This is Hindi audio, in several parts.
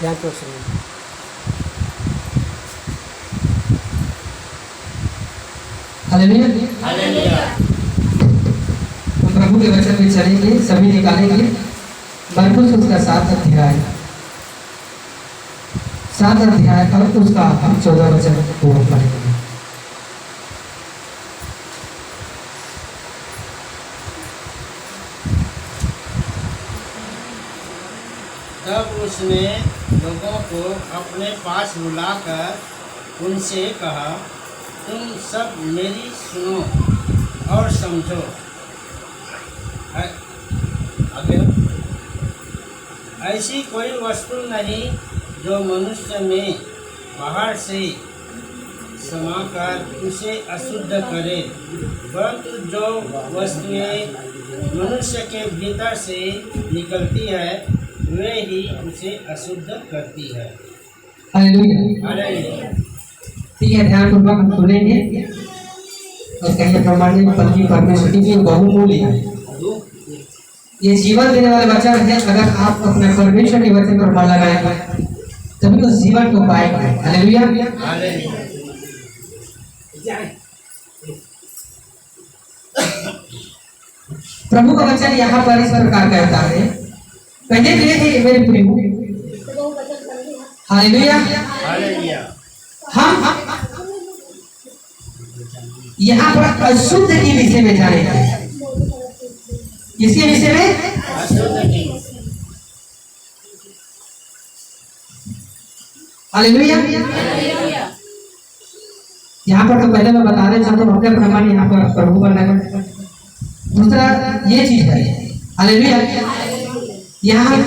ध्यान तो सुनिए। हालेलुया। हालेलुया। हम प्रभु के वचन में चलेंगे, सभी निकालेंगे मरकुस उसका 7 अध्याय और उसका हम 14 वचन को पढ़ेंगे। तब उसने लोगों को अपने पास बुलाकर उनसे कहा, तुम सब मेरी सुनो और समझो। आगे, ऐसी कोई वस्तु नहीं जो मनुष्य में बाहर से समाकर उसे अशुद्ध करे, परंतु जो वस्तुएं मनुष्य के भीतर से निकलती है वे ही उसे अशुद्ध करती है। हालेलुया। हालेलुया। ठीक है, ध्यान पूर्वक हम सुनेंगे और कहीं प्रमाणित पत्नी परमेश्वर की बहुमूल्य है। ये जीवन देने वाला वचन है। अगर आप अपने परमेश्वर के वचन पर मन लगाएंगे तभी उस जीवन को पाएंगे। हालेलुया। हालेलुया। प्रभु का वचन यहाँ पर इस प्रकार कहता है, पहले ये है मेरे प्रभु। हालेलुया। हालेलुया। हम यहाँ पर अशुद्ध के विषय में जानेंगे। किसके विषय में? अशुद्ध की। हालेलुया। यहाँ पर तो पहले मैं बताने चाहता हूँ अपने प्रमाण यहाँ पर प्रभु का नाम। दूसरा ये चीज है, हालेलुया, यहाँ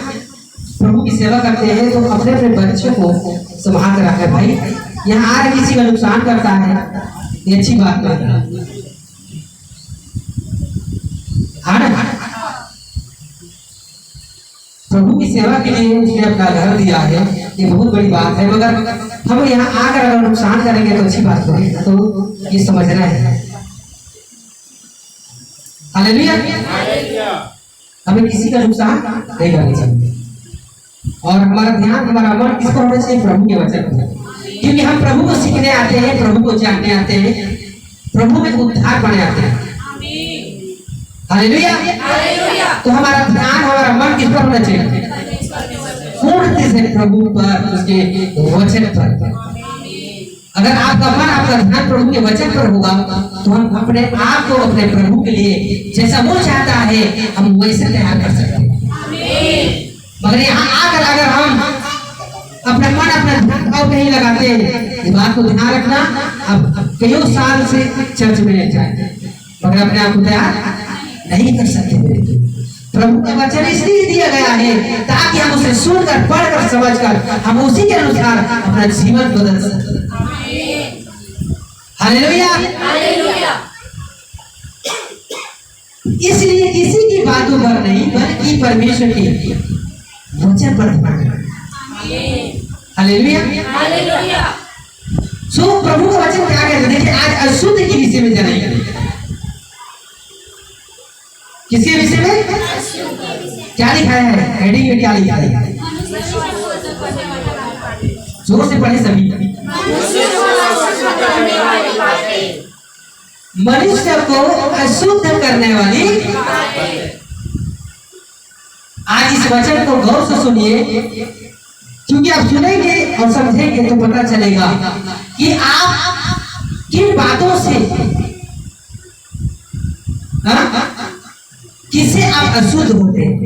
प्रभु की सेवा करते हैं तो अपने अपने बच्चों को संभाल कर रखे। भाई यहाँ आ किसी का नुकसान करता है ये अच्छी बात नहीं है। प्रभु की सेवा के लिए उसने अपना घर दिया है, ये बहुत बड़ी बात है। मगर हम यहाँ आकर अगर नुकसान करेंगे तो अच्छी बात नहीं है, तो ये समझना है। हालेलुया। हालेलुया। हमें किसी का नुकसान नहीं करना चाहिए और हमारा ध्यान, हमारा मन किस पर होना चाहिए? प्रभु के वचन पर। क्योंकि हम प्रभु को सीखने आते हैं, प्रभु को जानने आते हैं, प्रभु में उद्धार पाने आते हैं। हालेलुया। तो हमारा ध्यान, हमारा मन किस पर होना चाहिए? पूर्ण से प्रभु पर, उसके वचन पर। अगर आपका मन, आपका ध्यान प्रभु के वचन पर होगा तो हम अपने आप को अपने प्रभु के लिए जैसा वो चाहता है हम वैसे तैयार कर सकते हैं। मगर यहाँ आकर अगर हम अपना मन, अपना ध्यान और कहीं लगाते हैं, इस बात को ध्यान रखना। अब कई साल से चर्च में जाए मगर अपने आप को तैयार नहीं कर सकते। प्रभु का वचन इसलिए दिया गया है ताकि हम उसे सुनकर, पढ़कर, समझकर हम उसी के अनुसार अपना जीवन बदल सकें। हालेलुया। हालेलुया। इसलिए किसी की बातों पर नहीं बल्कि परमेश्वर के वचन पर ध्यान दें। हालेलुया। हालेलुया। सो प्रभु का वचन क्या कहता है? देखिए आज अशुद्ध के विषय में जानेंगे। किसके विषय में? क्या लिखा है हेडिंग में? क्या लिखा है? जोर से पढ़े सभी। मनुष्य को अशुद्ध करने वाली। आज इस वचन को गौर से सुनिए, क्योंकि आप सुनेंगे और समझेंगे तो पता चलेगा कि आप किन बातों से, किससे आप अशुद्ध होते हैं।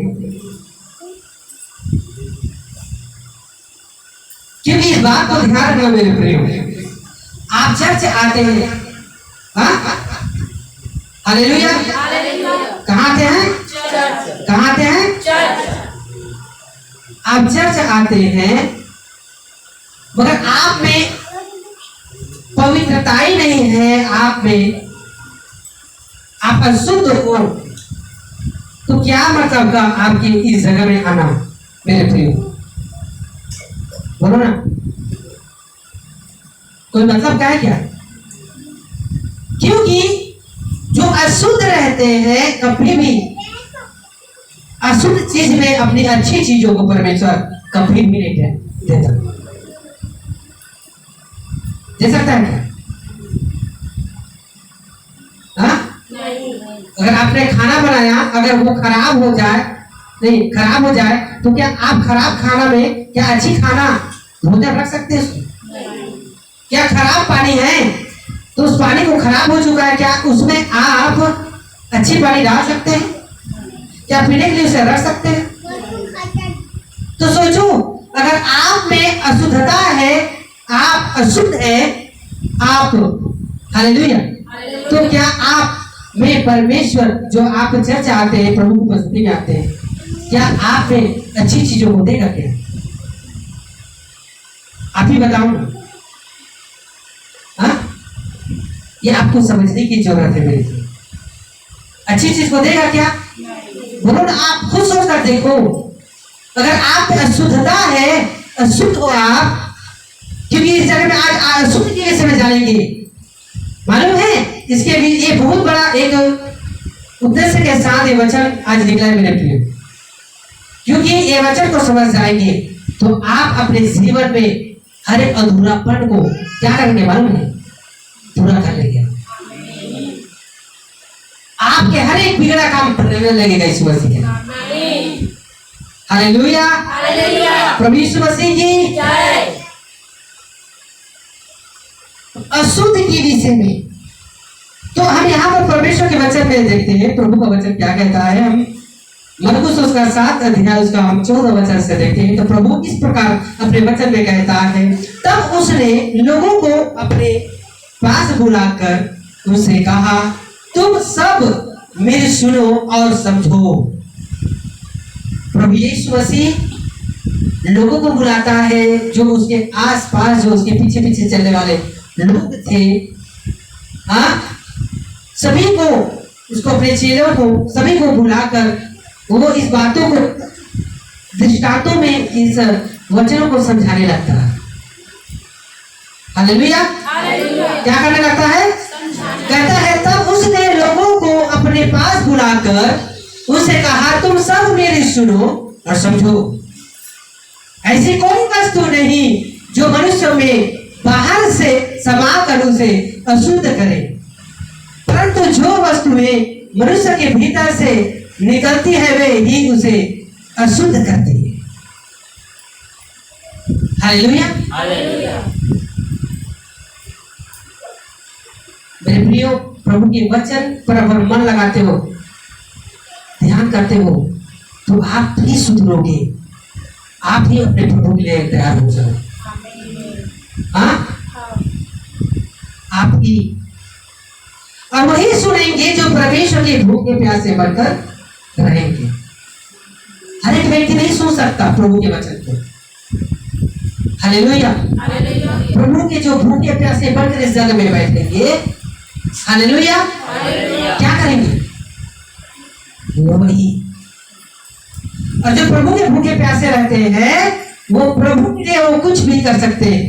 क्योंकि इस बात को ध्यान रखना मेरे प्रिय, आप चर्च आते हैं, हालेलुया, कहाँ आते हैं? कहाँ आते हैं? आप चर्च आते हैं मगर आप में पवित्रता ही नहीं है, आप में आप अशुद्ध हो, तो क्या मतलब का आपकी इस जगह में आना मेरे प्रिय? बोलो ना, कोई मतलब क्या है क्या? क्योंकि जो अशुद्ध रहते हैं कभी भी अशुद्ध चीज में अपनी अच्छी चीजों को परमेश्वर कभी भी नहीं देता। दे सकता है क्या? हाँ? अगर आपने खाना बनाया, अगर वो खराब हो जाए, नहीं खराब हो जाए, तो क्या आप खराब खाना में क्या अच्छी खाना धोकर रख सकते हैं उसको? क्या खराब पानी है तो उस पानी को खराब हो चुका है, क्या उसमें आप अच्छी पानी डाल सकते हैं? क्या पीने के लिए उसे रख सकते हैं? तो सोचो, अगर आप में अशुद्धता है, आप अशुद्ध है, आप हालेलुया, तो क्या आप में परमेश्वर जो आप चर्च आते हैं, प्रभु की उपस्थिति में आते हैं, क्या आप में अच्छी चीजों को देगा क्या? आप ही बताओ। हाँ, ये आपको समझने की जरूरत है मेरी। अच्छी चीज को देगा क्या? बोलो ना, आप खुद सोच कर देखो। अगर आप में अशुद्धता है, अशुद्ध हो आप, क्योंकि इस जगह में आज अशुद्ध के विषय में जानेंगे, मालूम है? इसके भी ये बहुत बड़ा एक उद्देश्य के साथ ये वचन आज निकला है मेरे प्रिय, क्योंकि ये वचन को समझ जाएंगे तो आप अपने जीवन में हर एक अधूरापन को क्या करेंगे मालूम है? पूरा कर लेंगे। आपके हर एक बिगड़ा काम करने लगेगा इस मसीह के। हालेलुया, प्रभु यीशु मसीह की जय। अशुद्ध के विषय में तो हम यहाँ पर परमेश्वर के वचन में देखते हैं, प्रभु का वचन क्या कहता है। हम मरकुस उसका 7 अध्याय उसका हम 14 वचन से देखते हैं। तो प्रभु इस प्रकार अपने वचन में कहता है, तब उसने लोगों को अपने पास बुलाकर उनसे कहा, तुम सब मेरी सुनो और समझो। प्रभु यीशु मसीह लोगों को बुलाता है, जो उसके आसपास, जो उसके पीछे पीछे चलने वाले लोग थे, हाँ, सभी को, उसको अपने चेलों को सभी को बुलाकर वो इस बातों को दृष्टांतों में इस वचनों को समझाने लगता है। हालेलुया, क्या करने लगता है? कहता है, तब उसने लोगों को अपने पास बुलाकर उसे कहा, तुम सब मेरी सुनो और समझो। ऐसी कोई वस्तु नहीं जो मनुष्य में बाहर से समाकर उसे अशुद्ध करे, परंतु जो वस्तुएं मनुष्य के भीतर से निकलती है वे ही उसे अशुद्ध करती है। हालेलुया, मेरे प्रियो, प्रभु के वचन पर अगर मन लगाते हो, ध्यान करते हो, तो आप ही सुधरोगे, आप ही अपने प्रभु के लिए तैयार हो जाओ। हाँ, आप ही, और वही सुनेंगे जो परमेश्वर के भूखे प्यासे बनकर रहेंगे। हर एक व्यक्ति नहीं सुन सकता प्रभु के वचन को। हालेलुया, प्रभु के जो भूखे प्यासे बनकर इस जगह में बैठेंगे, हालेलुया, क्या करेंगे? वही। और जो प्रभु के भूखे प्यासे रहते हैं, वो प्रभु के लिए वो कुछ भी कर सकते हैं,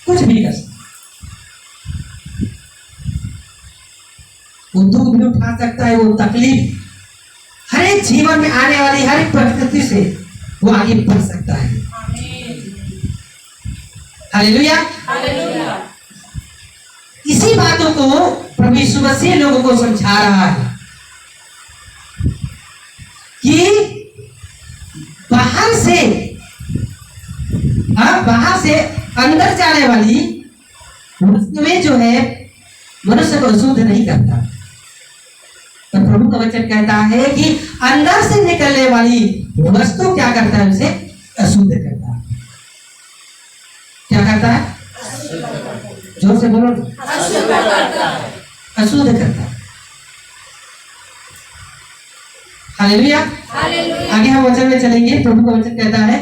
कुछ भी कर सकते। वो दूध भी उठा सकता है, वो तकलीफ हर एक जीवन में आने वाली हर एक परिस्थिति से वो आगे बढ़ सकता है। हालेलुया, इसी बातों को प्रभु यीशु मसीह लोगों को समझा रहा है कि बाहर से अंदर जाने वाली वस्तुएं जो है मनुष्य को अशुद्ध नहीं करता, तो प्रभु का वचन कहता है कि अंदर से निकलने वाली वस्तु क्या करता है? उसे अशुद्ध करता है। क्या करता है? जोर से बोलो। अशुद्ध करता है। हालेलुया, आगे हम वचन में चलेंगे। प्रभु का वचन कहता है,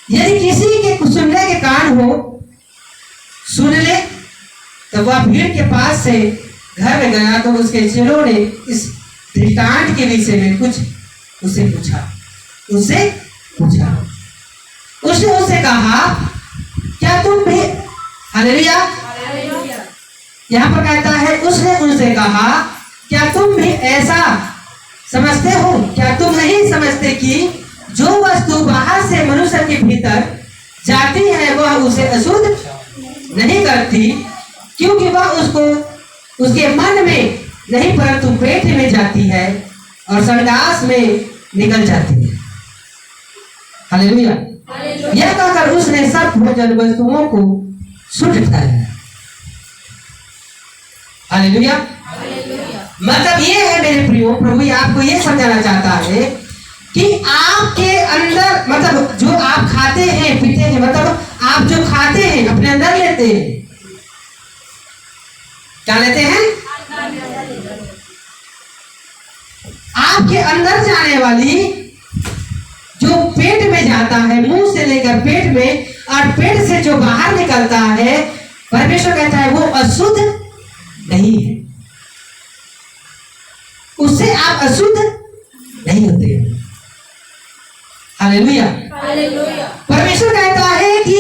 यदि किसी के सुनने के कान हो, सुन ले। तो वह भीड़ के पास से घर में गया, तो उसके चेलों ने इस दृष्टांत के विषय में कुछ उससे पूछा। उसने उससे कहा, क्या तुम भी, हालेलुया, यहाँ पर कहता है, उसने उनसे कहा, क्या तुम भी ऐसा समझते हो? क्या तुम नहीं समझते कि जो वस्तु बाहर से मनुष्य के भीतर जाती है वह उसे अशुद्ध नहीं करती, क्योंकि वह उसको उसके मन में नहीं परंतु पेट में जाती है और संडास में निकल जाती है। हालेलुया। यह कहकर उसने सब भोजन वस्तुओं को शुद्ध ठहराया। हालेलुया। मतलब ये है मेरे प्रियो, प्रभु आपको ये समझाना चाहता है कि आपके अंदर, मतलब जो आप खाते हैं पीते हैं, मतलब आप जो खाते हैं अपने अंदर लेते हैं। क्या लेते हैं? आपके अंदर जाने वाली जो पेट में जाता है, मुंह से लेकर पेट में, और पेट से जो बाहर निकलता है, परमेश्वर कहता है वो अशुद्ध नहीं है, उससे आप अशुद्ध नहीं होते। हालेलुया। परमेश्वर कहता है कि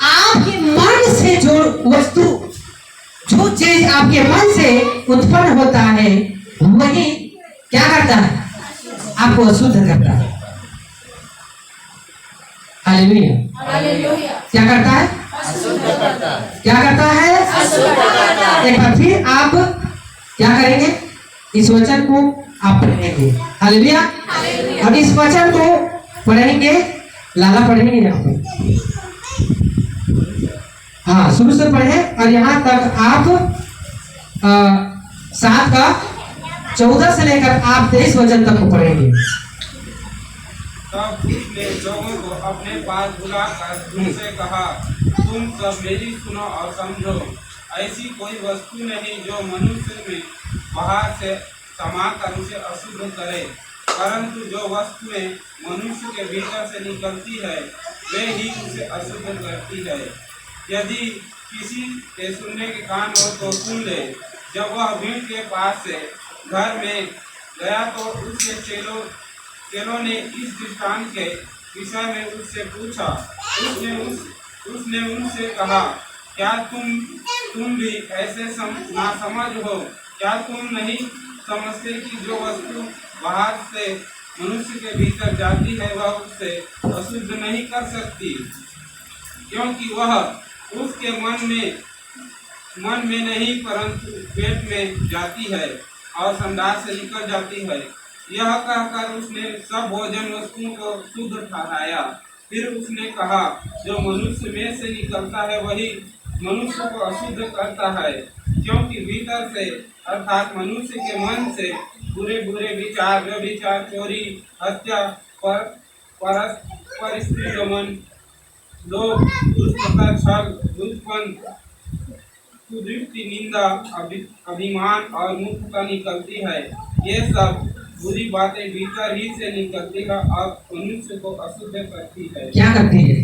आपके मन से जो वस्तु, जो चीज आपके मन से उत्पन्न होता है, वही क्या करता है? आपको अशुद्ध करता है। हालेलुया। क्या करता है? क्या करता है? एक बार फिर आप क्या करेंगे? इस वचन को आप पढ़ेंगे। हालेलुया। अब इस वचन को पढ़ेंगे, लाला पढ़ेंगे यहाँ पे। हाँ, शुरू से पढ़े और यहाँ तक आप 7 का 14 से लेकर आप 23 वचन तक को पढ़ेंगे। तब उसने लोगों को अपने पास बुलाकर उनसे कहा, तुम सब मेरी सुनो और समझो। ऐसी कोई वस्तु नहीं जो मनुष्य में बाहर से समाकर उसे अशुद्ध करे, परंतु जो वस्तुएं मनुष्य के भीतर से निकलती है वे ही उसे अशुद्ध करती है। यदि किसी के सुनने के कान हो तो सुन ले। जब वह भीड़ के पास से घर में गया तो उसके चेलों ने इस दृष्टांत के विषय में उससे पूछा। उसने उनसे कहा, क्या तुम भी ऐसे नासमझ हो? क्या तुम नहीं समझते कि जो वस्तु बाहर से मनुष्य के भीतर जाती है वह उससे अशुद्ध नहीं कर सकती, क्योंकि वह उसके मन में नहीं परंतु पेट में जाती है और संडास से निकल जाती है। यह कहकर उसने सब भोजन वस्तुओं को शुद्ध ठहराया। फिर उसने कहा, जो मनुष्य में से निकलता है वही मनुष्य को अशुद्ध करता है, क्योंकि भीतर से अर्थात मनुष्य के मन से बुरे बुरे विचार, व्यभिचार, चोरी, हत्या, परस्पर स्त्री दमन, लोभ, दुष्टता, छल, दुष्पन, कुदृष्टि, निंदा, अभिमान और मूर्खता निकलती है। ये सब बुरी बातें भीतर ही से निकलती है और मनुष्य को अशुद्ध करती है। क्या करती है?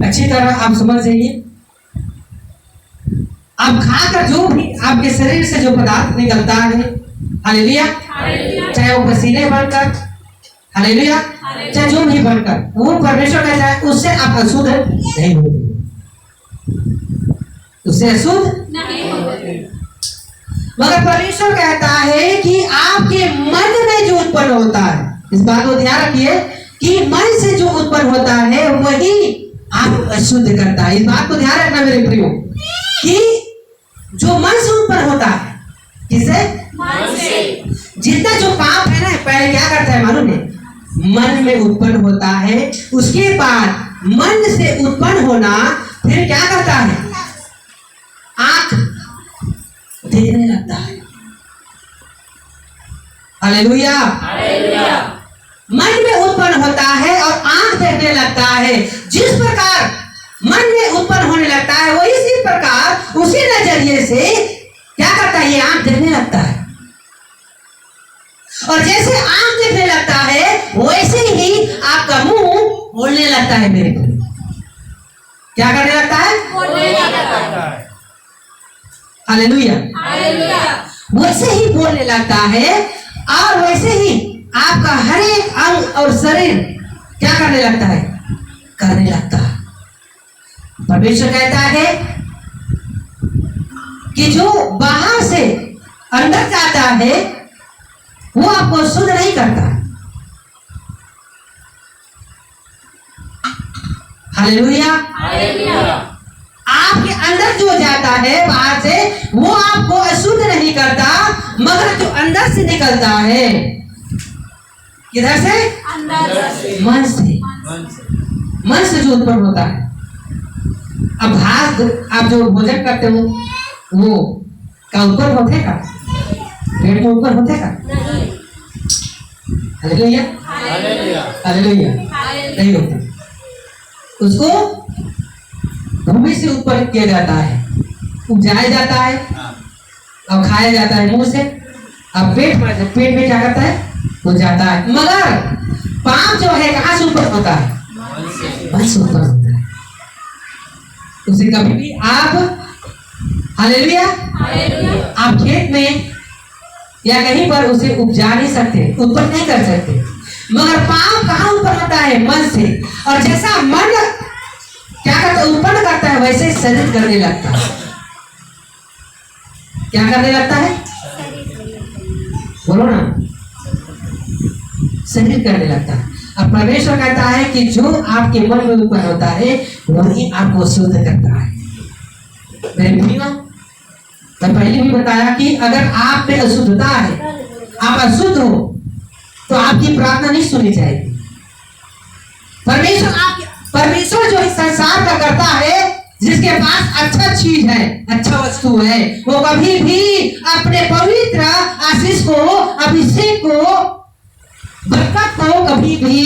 अच्छी तरह आप समझ जाइए। आप खाकर जो भी आपके शरीर से जो पदार्थ निकलता है, हालेलुया, चाहे वो पसीने बनकर, हालेलुया, चाहे जो भी बनकर, वो परमेश्वर कहता है उससे आप अशुद्ध नहीं होते, उससे अशुद्ध नहीं होते। मगर परमेश्वर कहता है कि आपके मन में जो उत्पन्न होता है, इस बात को ध्यान रखिए कि मन से जो उत्पन्न होता है वही आप अशुद्ध करता है। इस बात को ध्यान रखना मेरे प्रियो कि जो मन से उत्पन्न होता है, किसे? मन से। जितना जो पाप है ना, पहले क्या करता है मालूम है? मन में उत्पन्न होता है, उसके बाद मन से उत्पन्न होना फिर क्या करता है? आंख देखने लगता है। हालेलुया। मन में उत्पन्न होता है और आंख देखने लगता है। जिस प्रकार मन में उत्पन्न होने लगता है, वो इसी प्रकार उसी नजरिए से क्या करता है? ये आंख देखने लगता है। और जैसे आंख देखने लगता है वैसे ही आपका मुंह बोलने लगता है। मेरे को क्या करने लगता है? बोलने लगता है। हालेलुया। वैसे ही बोलने लगता है और वैसे ही आपका हर एक अंग और शरीर क्या करने लगता है? करने लगता है। परमेश्वर कहता है कि जो बाहर से अंदर जाता है वो आपको शुद्ध नहीं करता, हालेलुया। हालेलुया। आपके अंदर जो जाता है बाहर से वो आपको अशुद्ध नहीं करता, मगर जो अंदर से निकलता है, किधर से? अंदर से। मन से। मन से। मन से जो उत्पन्न होता है। अब भात आप जो भोजन करते हो वो का ऊपर होते का पेट में ऊपर होते का? हालेलुया। हालेलुया। हालेलुया। नहीं होता, उसको भूमि से उत्पन्न किया जाता है, उपजाया जाता है और खाया जाता है मुंह से। अब पेट में क्या करता है? वो जाता है। मगर पाप जो है कहाँ से उत्पन्न होता है? मन से उत्पन्न होता है। उसे कभी भी आप हालेलुया आप खेत में या कहीं पर उसे उपजा नहीं सकते, उत्पन्न नहीं कर सकते। मगर पाप कहाँ उत्पन्न होता है? मन से। और जैसा मन क्या करता है? उत्पन्न करता है, वैसे ही शरीर करने लगता है। क्या करने लगता है? बोलो ना, शरीर करने लगता है। अब परमेश्वर कहता है कि जो आपके मन में उत्पन्न होता है वही आपको शुद्ध करता है। मेरे भाइयों, मैं पहले भी बताया कि अगर आप में अशुद्धता है, आप अशुद्ध हो, तो आपकी प्रार्थना नहीं सुनी जाएगी। परमेश्वर जो इस संसार का करता है, जिसके पास अच्छा चीज है, अच्छा वस्तु है, वो कभी भी अपने पवित्र आशीष को, अभिषेक को, बरकत को कभी भी,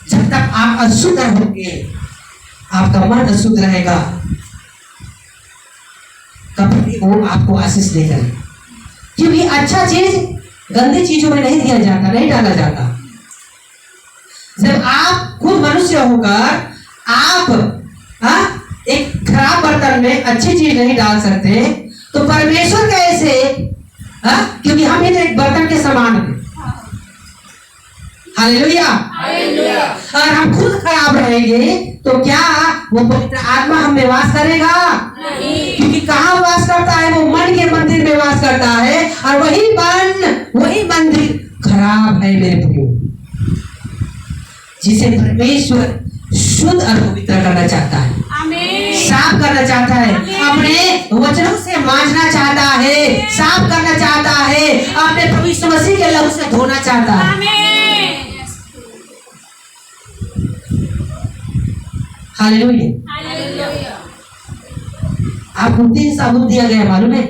जब तक आप अशुद्ध होंगे, आपका मन अशुद्ध रहेगा, कभी भी वो आपको आशीष नहीं करेगा। क्योंकि अच्छा चीज गंदी चीजों में नहीं दिया जाता, नहीं डाला जाता। जब आप खुद मनुष्य होकर आप एक खराब बर्तन में अच्छी चीज नहीं डाल सकते, तो परमेश्वर कैसे? क्योंकि हम ही तो एक बर्तन के समान हैं। हालेलुया। अगर हम खुद खराब रहेंगे तो क्या वो पवित्र आत्मा हम में वास करेगा? नहीं। क्योंकि कहाँ वास करता है? वो मन के मंदिर में वास करता है, और वही मंदिर खराब है मेरे प्रियो। जिसे परमेश्वर शुद्ध और पवित्र करना चाहता है, साफ करना चाहता है, अपने वचनों से मांझना चाहता है, साफ करना चाहता है, अपने पवित्र मसीह के लहू से धोना चाहता है। हालेलुया। आपको 3 साबुन दिया गया, मालूम है?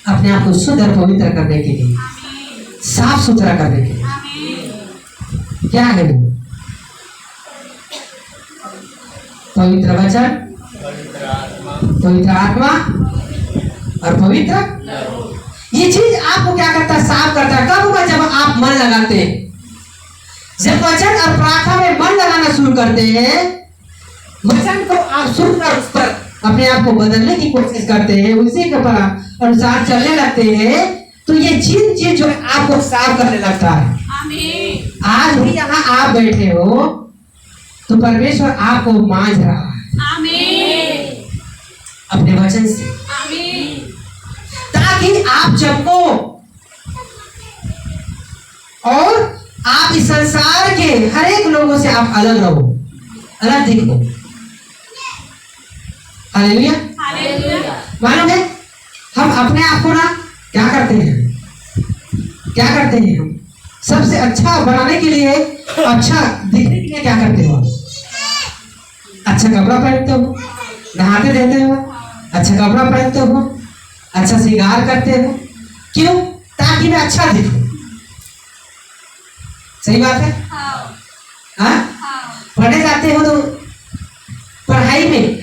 अपने आप को शुद्ध और पवित्र करने के लिए, साफ सुथरा करने के लिए। क्या है वो? पवित्र वचन, पवित्र आत्मा और पवित्र। ये चीज आपको क्या करता है? साफ करता है। कब होगा? जब आप मन लगाते हैं। जब वचन और प्रार्थना में मन लगाना शुरू करते हैं, वचन को आप सुनकर उस पर अपने आप को बदलने की कोशिश करते हैं, उसी के अनुसार चलने लगते हैं, तो ये चीज जो है आपको साफ करने लगता है। आज भी यहाँ आप बैठे हो तो परमेश्वर आपको मांझ रहा है अपने वचन से, ताकि आप चमको और आप इस संसार के हर एक लोगों से आप अलग रहो, अलग दिखो। हालेलुया। मालूम है, हम अपने आप को ना क्या करते हैं हम सबसे अच्छा बनाने के लिए, अच्छा दिखने के लिए क्या करते हो? अच्छा कपड़ा पहनते हो, नहाते रहते हो, अच्छा कपड़ा पहनते हो, अच्छा श्रृंगार करते हो। क्यों? ताकि मैं अच्छा दिखूं। सही बात है। हाँ? पढ़ने जाते हो तो पढ़ाई में,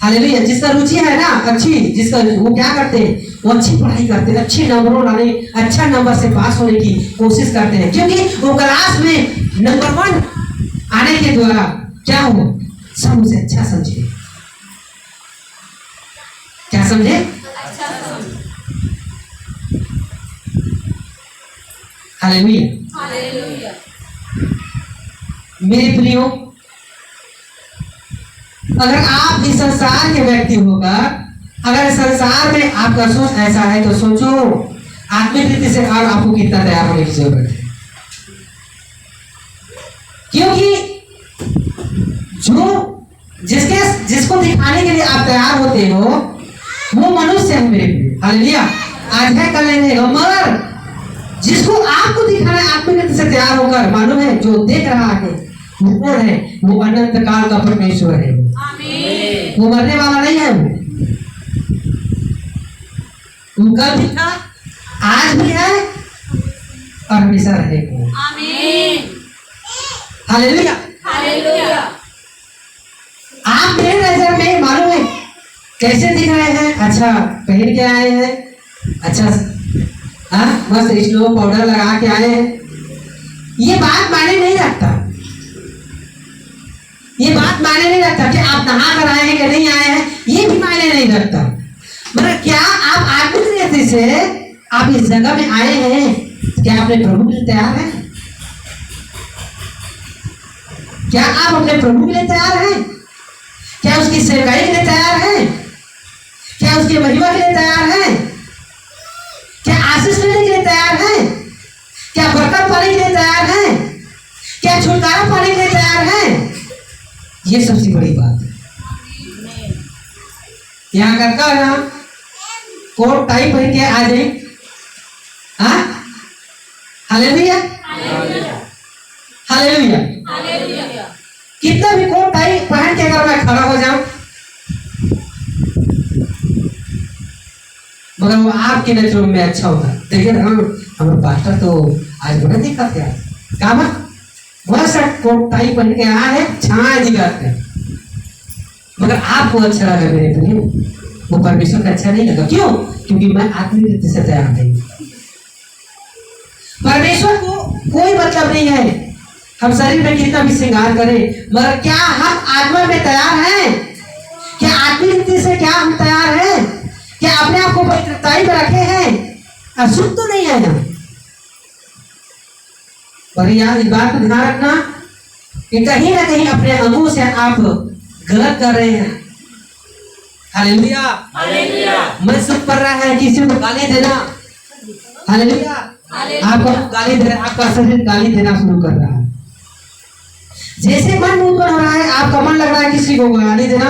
हालेलुया, जिसका रुचि है ना अच्छी, जिसका वो क्या करते हैं? वो अच्छी पढ़ाई करते हैं, अच्छे नंबरों लाने, अच्छा नंबर से पास होने की कोशिश करते हैं, क्योंकि वो क्लास में नंबर 1 आने के द्वारा क्या हो? सब उसे अच्छा समझे। क्या समझे? हालेलुया। मेरे प्रियो, अगर आप इस संसार के व्यक्ति होकर, अगर संसार में आपका सोच ऐसा है, तो सोचो आत्मिक रीति से और आपको कितना तैयार होने की जरूरत है। क्योंकि जो जिसको दिखाने के लिए आप तैयार होते हो वो मनुष्य है मेरे प्रिय। हालेलुया। आज है कल नहीं रहेगा, मगर जिसको आपको दिखाना है आत्मिक से तैयार होकर, मालूम है जो देख रहा है वो कौन है? वो अनंत काल का परमेश्वर है। आमीन। वो मरने वाला नहीं है। वो कल भी था, आज भी है और हमेशा रहेगा। आमीन। हालेलुया। हालेलुया। आप मेरे नजर में मालूम है कैसे दिख रहे हैं? अच्छा पहन के आए हैं, अच्छा बस स्नो पाउडर लगा के आए हैं, ये बात मायने नहीं रखता। ये बात मायने नहीं रखता कि आप नहा कर आए हैं कि नहीं आए हैं, ये भी मायने नहीं रखता। मगर क्या आप आत्मिक रीति से आप इस जगह में आए हैं, क्या अपने प्रभु के लिए तैयार हैं? क्या आप अपने प्रभु के लिए तैयार हैं? क्या उसकी सेवकाई के लिए तैयार हैं? क्या उसकी महिमा के लिए तैयार हैं? क्या आशीष लेने के लिए तैयार हैं? क्या बरकत पाने के लिए तैयार हैं? क्या छुटकारा पाने के लिए तैयार हैं? ये सबसे बड़ी बात है। यहाँ करता है ना कोट टाई पहन के आ जाए, हाँ हालेलुया हालेलुया। कितना भी कोट टाई पहन के अगर मैं खड़ा हो जाऊं, मगर वो आपके नजरों में अच्छा होगा। देखिए हमारे पास्टर तो आज बड़ा दिखा क्या काम बहुत सा कोट टाई पहन के आया है, छाया दिखाते हैं, मगर आपको अच्छा लगा मेरे प्रिय, वो परमेश्वर का अच्छा नहीं लगा। क्यों? क्योंकि मैं आत्मिक रीति से तैयार नहीं। परमेश्वर को कोई मतलब नहीं है हम शरीर में कितना भी श्रृंगार करें, मगर क्या हम आत्मा में तैयार हैं? क्या आत्मिक रीति से क्या हम तैयार हैं? क्या अपने आप को पवित्रताई में रखे हैं? अशुद्ध तो नहीं है हम। पर यार इस बात को ध्यान रखना कि कहीं ना कहीं अपने अंगों से आप गलत कर रहे हैं। Hallelujah hallelujah. मन सुख कर रहा है किसी को गाली देना। हालेलुया। आपको गाली दे रहा है, आपका शरीर गाली देना शुरू कर रहा है। जैसे मन ऊपर हो रहा है, आपका मन लग रहा है किसी को गाली देना,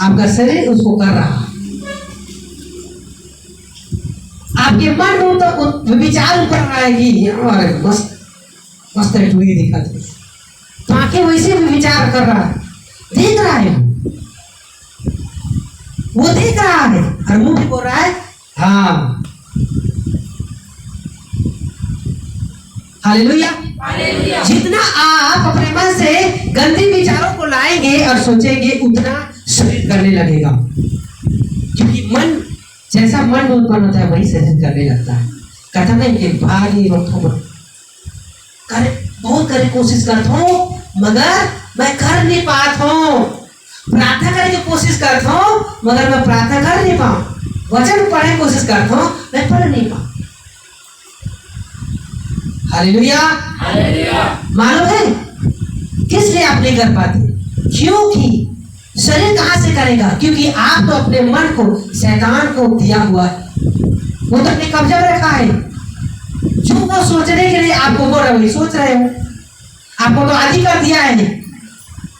आपका शरीर उसको कर रहा है। आपके मन में तो विचार ऊपर रहा है कि यार मस्त मस्त टूरी दिखाते, तो आंखें वैसे भी विचार कर रहा है, देख रहा है, वो देख रहा है और मुंह भी बोल रहा है हाँ। Hallelujah hallelujah. जितना आप अपने मन से गंदे विचारों को लाएंगे और सोचेंगे, उतना शरीर करने लगेगा। क्योंकि मन जैसा मन उत्पन्न होता है वही शरीर करने लगता है। कहता नहीं कि भारी करे बहुत करे कोशिश करता हूँ मगर मैं कर नहीं पाता हूँ, प्रार्थना करने की कोशिश करता हूँ मगर मैं प्रार्थना कर नहीं पाऊँ, वचन पढ़ने की कोशिश करता हूँ मैं पढ़ नहीं पाऊँ। Hallelujah hallelujah. मालूम है किस लिए आप नहीं कर पाते? क्योंकि शरीर कहां से करेगा? क्योंकि आप तो अपने मन को शैतान को दिया हुआ है, वो तो अपने कब्जे में रखा है। जो वो सोचने के लिए आपको बोल रहे, वही सोच रहे हो। आपको तो आदि कर दिया है,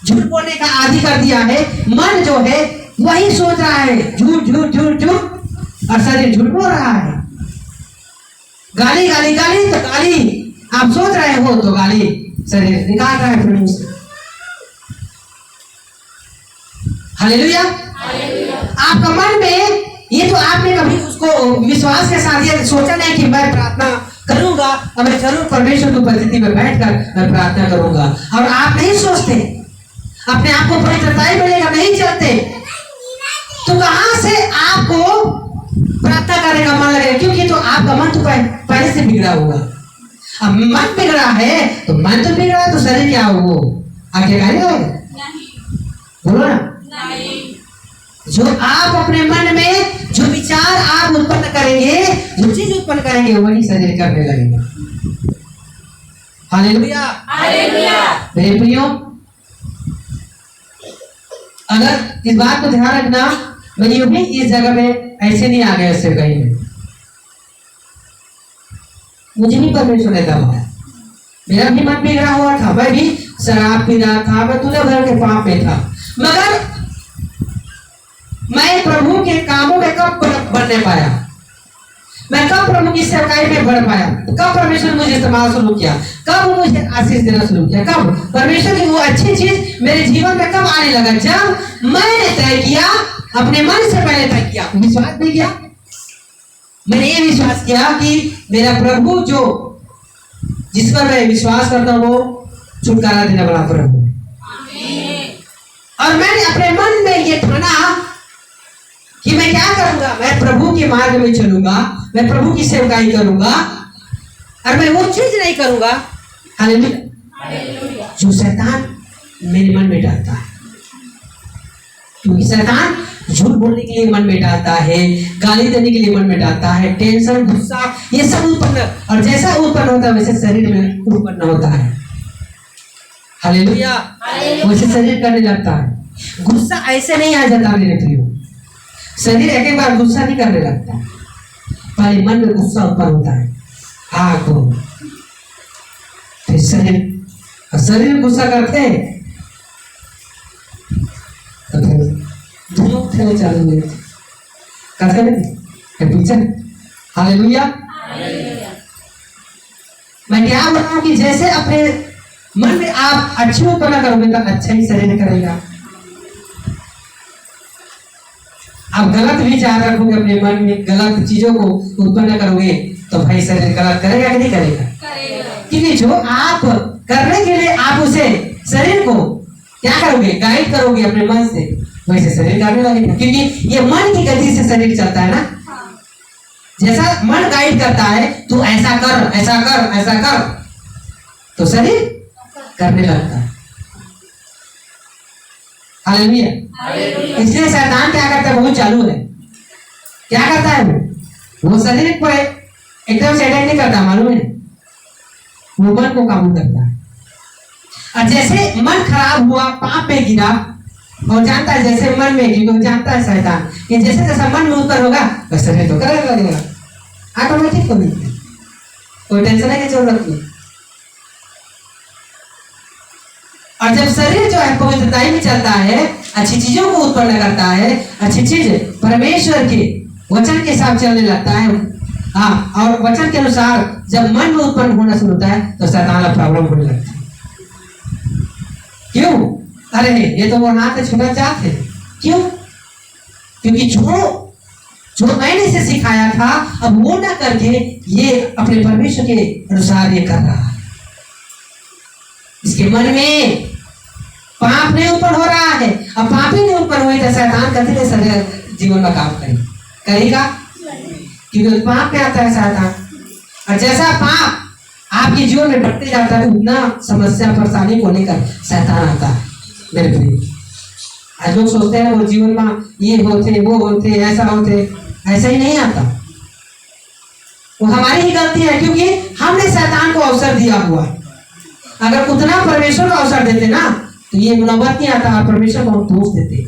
झूठ बोलने का आदि कर दिया है। मन जो है वही सोच रहा है झूठ झूठ झूठ झूठ, और शरीर झूठ बोल रहा है। गाली गाली गाली तो गाली आप सोच रहे हो तो गाली शरीर निकाल रहा है फिर से। Hallelujah hallelujah. आपका मन में ये तो आपने कभी उसको विश्वास के साथ ये सोचा नहीं कि मैं प्रार्थना करूंगा और मैं जरूर परमेश्वर की उपस्थिति में बैठकर मैं प्रार्थना करूंगा, और आप नहीं सोचते अपने आप को पवित्रताई मिलेगा, नहीं चलते, तो कहां से आपको प्रार्थना करने का मन लगेगा? क्योंकि तो आपका मन तो पहले से बिगड़ा होगा। अब मन बिगड़ा है तो मन तो बिगड़ा है तो शरीर क्या हो? आगे गाएगा बोलो ना। जो आप अपने मन में जो विचार आप उत्पन्न करेंगे, जो चीज उत्पन्न करेंगे, वही शरीर करने लगेगा। Hallelujah hallelujah. मेरे प्रियो, अगर इस बात को ध्यान रखना, मैं यूं भी इस जगह में ऐसे नहीं आ गया, इससे कहीं में मुझे भी परमेश्वर ने दबा, मेरा भी मन बिगड़ा हुआ था, मैं भी शराब पी रहा था, मैं दुनिया भर के पाप में था, मगर मैं प्रभु के कामों में कब बढ़ने पाया, मैं कब प्रभु की सेवकाई में बढ़ पाया, कब परमेश्वर मुझे इस्तेमाल शुरू किया, कब वो मुझे आशीष देना शुरू किया, कब परमेश्वर की वो अच्छी चीज मेरे जीवन में कब आने लगा, जब मैंने तय किया, अपने मन से पहले तय किया, विश्वास भी किया। मैंने ये विश्वास किया कि मेरा प्रभु जो जिस पर मैं विश्वास करता हूँ वो छुटकारा देने वाला प्रभु है। और मैंने अपने मन में ये ठाना कि मैं क्या करूंगा, मैं प्रभु के मार्ग में चलूंगा, मैं प्रभु की सेवकाई करूंगा और मैं वो चीज नहीं करूंगा हालेलुया जो शैतान मेरे मन में डालता है। क्योंकि शैतान झूठ बोलने के लिए मन में डालता है, गाली देने के लिए मन में डालता है, टेंशन, गुस्सा, ये सब उत्पन्न, और जैसा उत्पन्न होता है वैसे शरीर में उत्पन्न होता है हालेलुया, वैसे शरीर करने लगता है। गुस्सा ऐसे नहीं आ जाता मेरे प्रियो, शरीर एक बार गुस्सा नहीं करने लगता, पहले मन में गुस्सा उत्पन्न होता है, आग फिर शरीर गुस्सा करते हैं तो फिर दोनों खेलने चालू हुए करते नहीं पीछे हालेलुया। मैं क्या बोल रहा हूँ कि जैसे अपने मन में आप अच्छी उत्पन्न करोगे तो अच्छा ही शरीर करेगा। आप गलत विचार रखोगे अपने मन में, गलत चीजों को उत्पन्न करोगे तो भाई शरीर गलत करेगा कि नहीं करेगा? क्योंकि जो आप करने के लिए आप उसे शरीर को क्या करोगे, गाइड करोगे अपने मन से, वैसे शरीर करने लगेगा। क्योंकि ये मन की गति से शरीर चलता है ना, जैसा मन गाइड करता है तू ऐसा कर ऐसा कर ऐसा कर तो शरीर करने लगता है हालेलुया। इसलिए शैतान क्या करता है, बहुत चालू है, क्या करता है वो शरीर को एकदम से अटैक नहीं करता, मालूम है, वो मन को काबू करता है। और जैसे मन खराब हुआ, पाप में गिरा, और जानता है जैसे मन में गिरा, जानता है शैतान कि जैसे जैसा मन में ऊपर होगा वैसे शरीर तो करने लगेगा, ऑटोमेटिक हो गई, कोई टेंशन की जरूरत नहीं। और जब शरीर जो है पवित्रता में चलता है, अच्छी चीजों को उत्पन्न करता है, अच्छी चीज परमेश्वर के वचन के साथ चलने लगता है, हाँ, और वचन के अनुसार जब मन में उत्पन्न होना शुरू होता है तो शैतान का प्रॉब्लम होने लगता है। क्यों? अरे ये तो वो हाथ से छूना चाहते, क्यों? क्योंकि जो मैंने इसे सिखाया था अब वो ना करके ये अपने परमेश्वर के अनुसार ये कर रहा है, इसके मन में पाप नहीं उत्पन्न हो रहा है। अब पाप ही नहीं उत्पन्न हुई तो शैतान कभी नहीं शरीर जीवन में काम करेगा, क्योंकि पाप में आता है शैतान। और जैसा पाप आपके जीवन में बढ़ते जाता है उतना समस्या परेशानी को लेकर शैतान आता है मेरे प्रिय। आज लोग सोचते हैं वो जीवन में ये होते वो होते ऐसा होते, ऐसा ही नहीं आता, वो हमारी ही गलती है, क्योंकि हमने शैतान को अवसर दिया हुआ है। अगर उतना परमेश्वर को अवसर देते ना तो ये नौबत नहीं आता, परमेश्वर को हम दोष देते।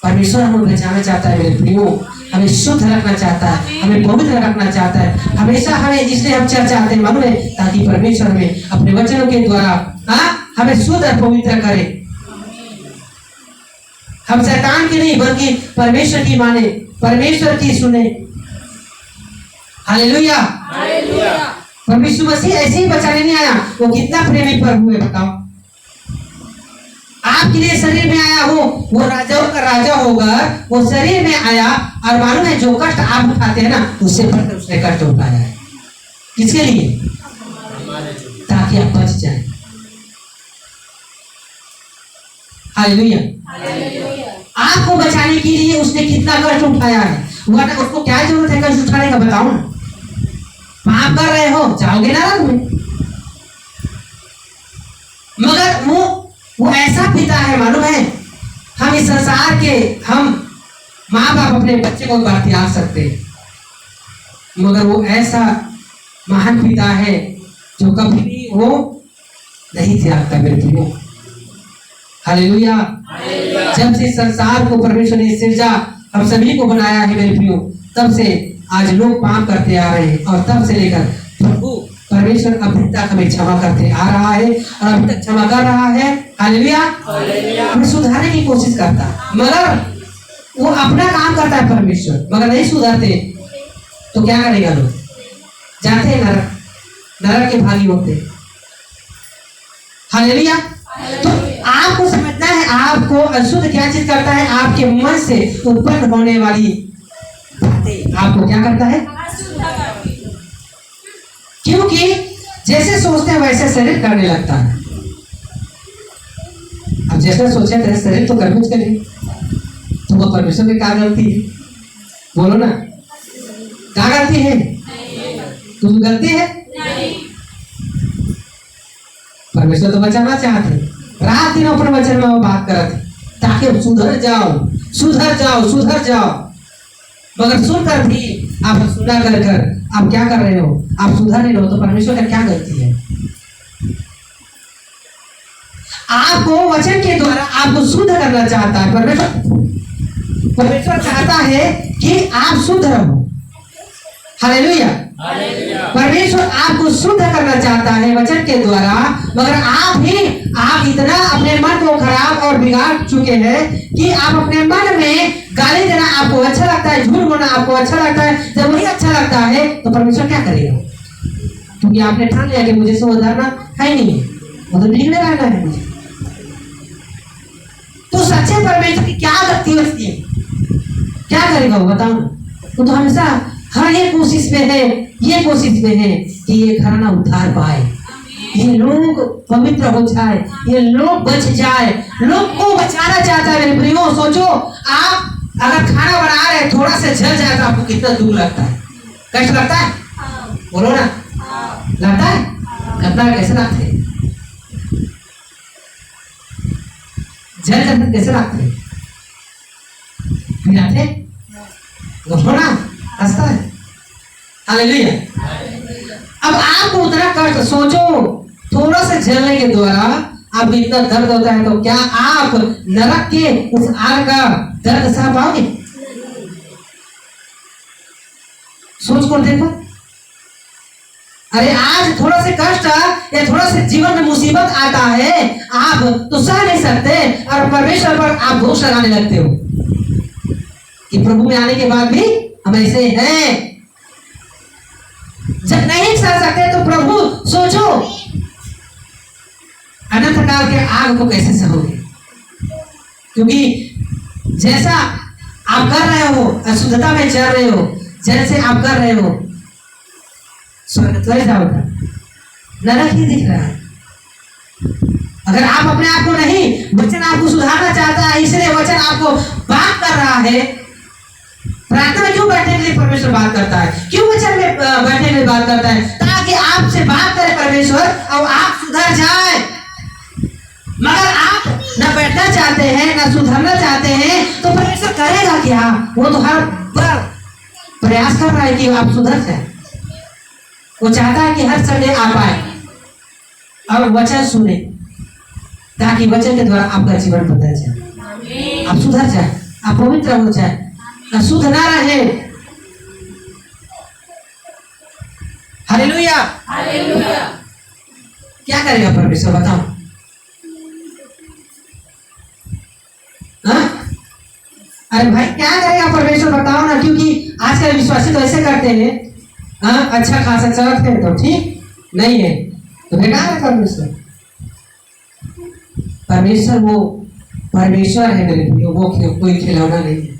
परमेश्वर हमें बचाना चाहता है मेरे प्रियो, हमें शुद्ध रखना चाहता है, हमें पवित्र रखना चाहता है, हमेशा हमें, इसलिए हम चर्चा आते हैं मालूम है, ताकि परमेश्वर हमें अपने वचनों के द्वारा हमें शुद्ध और पवित्र करे। हम शैतान की नहीं बल्कि परमेश्वर की माने, परमेश्वर की सुने हालेलुया। परमेश्वर मसीह ऐसे ही बचाने नहीं आया, वो कितना प्रेमी प्रभु है बताओ। आपके लिए शरीर में आया हो, वो राजाओं का राजा होगा, वो शरीर में आया, और मालूम है जो कष्ट आप उठाते हैं ना उससे बढ़कर उसने कष्ट उठाया है। किसके लिए? ताकि आप बच जाए। हालेलुया। आपको बचाने के लिए उसने कितना कष्ट उठाया है, वरना उसको क्या जरूरत है कष्ट उठाने का, बताओ ना। पाप कर रहे हो जाओगे नरक में, मगर वो ऐसा पिता है मालूम है। हम इस संसार के हम माँ बाप अपने बच्चे को बात त्याग सकते, मगर वो ऐसा महान पिता है जो कभी भी वो नहीं त्यागता मेरे प्रियो हालेलुया। जब से संसार को परमेश्वर ने सृजा, हम सभी को बनाया है मेरे प्रियो, तब से आज लोग पाप करते आ रहे हैं, और तब से लेकर प्रभु परमेश्वर अभी तक हमें क्षमा करते आ रहा है और अभी तक क्षमा कर रहा है। हालेलुया। हमें सुधारने की कोशिश करता, मगर वो अपना काम करता है परमेश्वर, मगर नहीं सुधारते तो क्या करेगा? लोग जाते हैं नरक, नरक के भागी होते। हालेलुया। तो आपको समझना है, आपको अशुद्ध क्या चीज करता है? आपके मन से उत्पन्न होने वाली बातें आपको क्या करता है? क्योंकि जैसे सोचते हैं वैसे शरीर करने लगता है। अब जैसे सोचे तैसे शरीर तो कर्म करे, तो वो परमेश्वर की क्या गलती है? बोलो ना, क्या गलती है? तुम गलती है? परमेश्वर तो बचाना चाहते, रात दिन अपने वचन में बात करते ताकि सुधर जाओ, सुधर जाओ, सुधर जाओ। मगर सुनकर भी आप सुना कर आप क्या कर रहे हो? आप सुधर नहीं हो, तो परमेश्वर का क्या गलती है? आपको वचन के द्वारा आपको शुद्ध करना चाहता है परमेश्वर। परमेश्वर चाहता है कि आप शुद्ध रहो। हालेलुया। परमेश्वर आपको शुद्ध करना चाहता है वचन के द्वारा, मगर आप इतना अपने मन को खराब और बिगाड़ चुके हैं कि आप अपने मन में गाली देना आपको अच्छा लगता है, झूठ बोलना आपको अच्छा लगता है। जब वही अच्छा लगता है तो परमेश्वर क्या करेगा? क्योंकि आपने ठान लिया कि मुझे से उधारना है नहीं, वो तो बिगड़े रहना है मुझे। तो सच्चे परमेश्वर की क्या गलती होती है? क्या करेगा वो? बताओ। वो तो हमेशा हर ये कोशिश में है, ये कोशिश में है कि ये घराना उद्धार पाए, ये लोग पवित्र हो जाए, ये लोग बच जाए। लोग को बचाना चाहता है। मेरे प्रियो, सोचो, आप अगर खाना बना रहे थोड़ा से जल जाए तो आपको कितना दुख लगता है, कष्ट लगता है? बोलो ना, लगता है? कितना कैसे लगता है? जल जाते कैसे लगते हैं? बोलो ना, हंसता है। हालेलुया। अब आपको उतना कष्ट, सोचो, थोड़ा से जलने के द्वारा आपको इतना दर्द होता है, तो क्या आप नरक के उस आग का दर्द सह पाओगे? सोच कर देखो। अरे आज थोड़ा से कष्ट या थोड़ा से जीवन में मुसीबत आता है, आप तो सह नहीं सकते और परमेश्वर पर आप दोष लगाने लगते हो कि प्रभु में आने के बाद भी हम ऐसे हैं। जब नहीं सह सकते तो प्रभु, सोचो, अनंत काल के आग को कैसे सहोगे? क्योंकि जैसा आप कर रहे हो, अशुद्धता में चल रहे हो, जैसे आप कर रहे हो, स्वर्ग तो ऐसा होगा, नरक ही दिख रहा है। अगर आप अपने आप को नहीं, वचन आपको सुधारना चाहता है, इसलिए वचन आपको बात कर रहा है। प्रार्थना में क्यों बैठने के लिए परमेश्वर बात करता है? क्यों वचन में बैठने के लिए बात करता है? ताकि आपसे बात करे परमेश्वर और आप सुधर जाए। मगर आप न बैठना चाहते हैं, न सुधरना चाहते हैं, तो परमेश्वर करेगा क्या? वो तो हर बार प्रयास कर रहा है कि आप सुधर जाए। वो चाहता है कि हर संडे आप आए और वचन सुने, ताकि वचन के द्वारा आपका जीवन बदल जाए, आप सुधर जाए, आप पवित्र हो जाए, अशुद्ध ना रहे। हालेलुया। हालेलुया। क्या करेगा परमेश्वर? बताओ। अरे भाई, क्या करेगा परमेश्वर? बताओ ना। क्योंकि आजकल विश्वासी तो ऐसे करते हैं, अच्छा खासा चलते हैं तो ठीक, नहीं है तो बेकार है परमेश्वर। परमेश्वर वो परमेश्वर है मेरे लिए, वो कोई खिलौना नहीं है।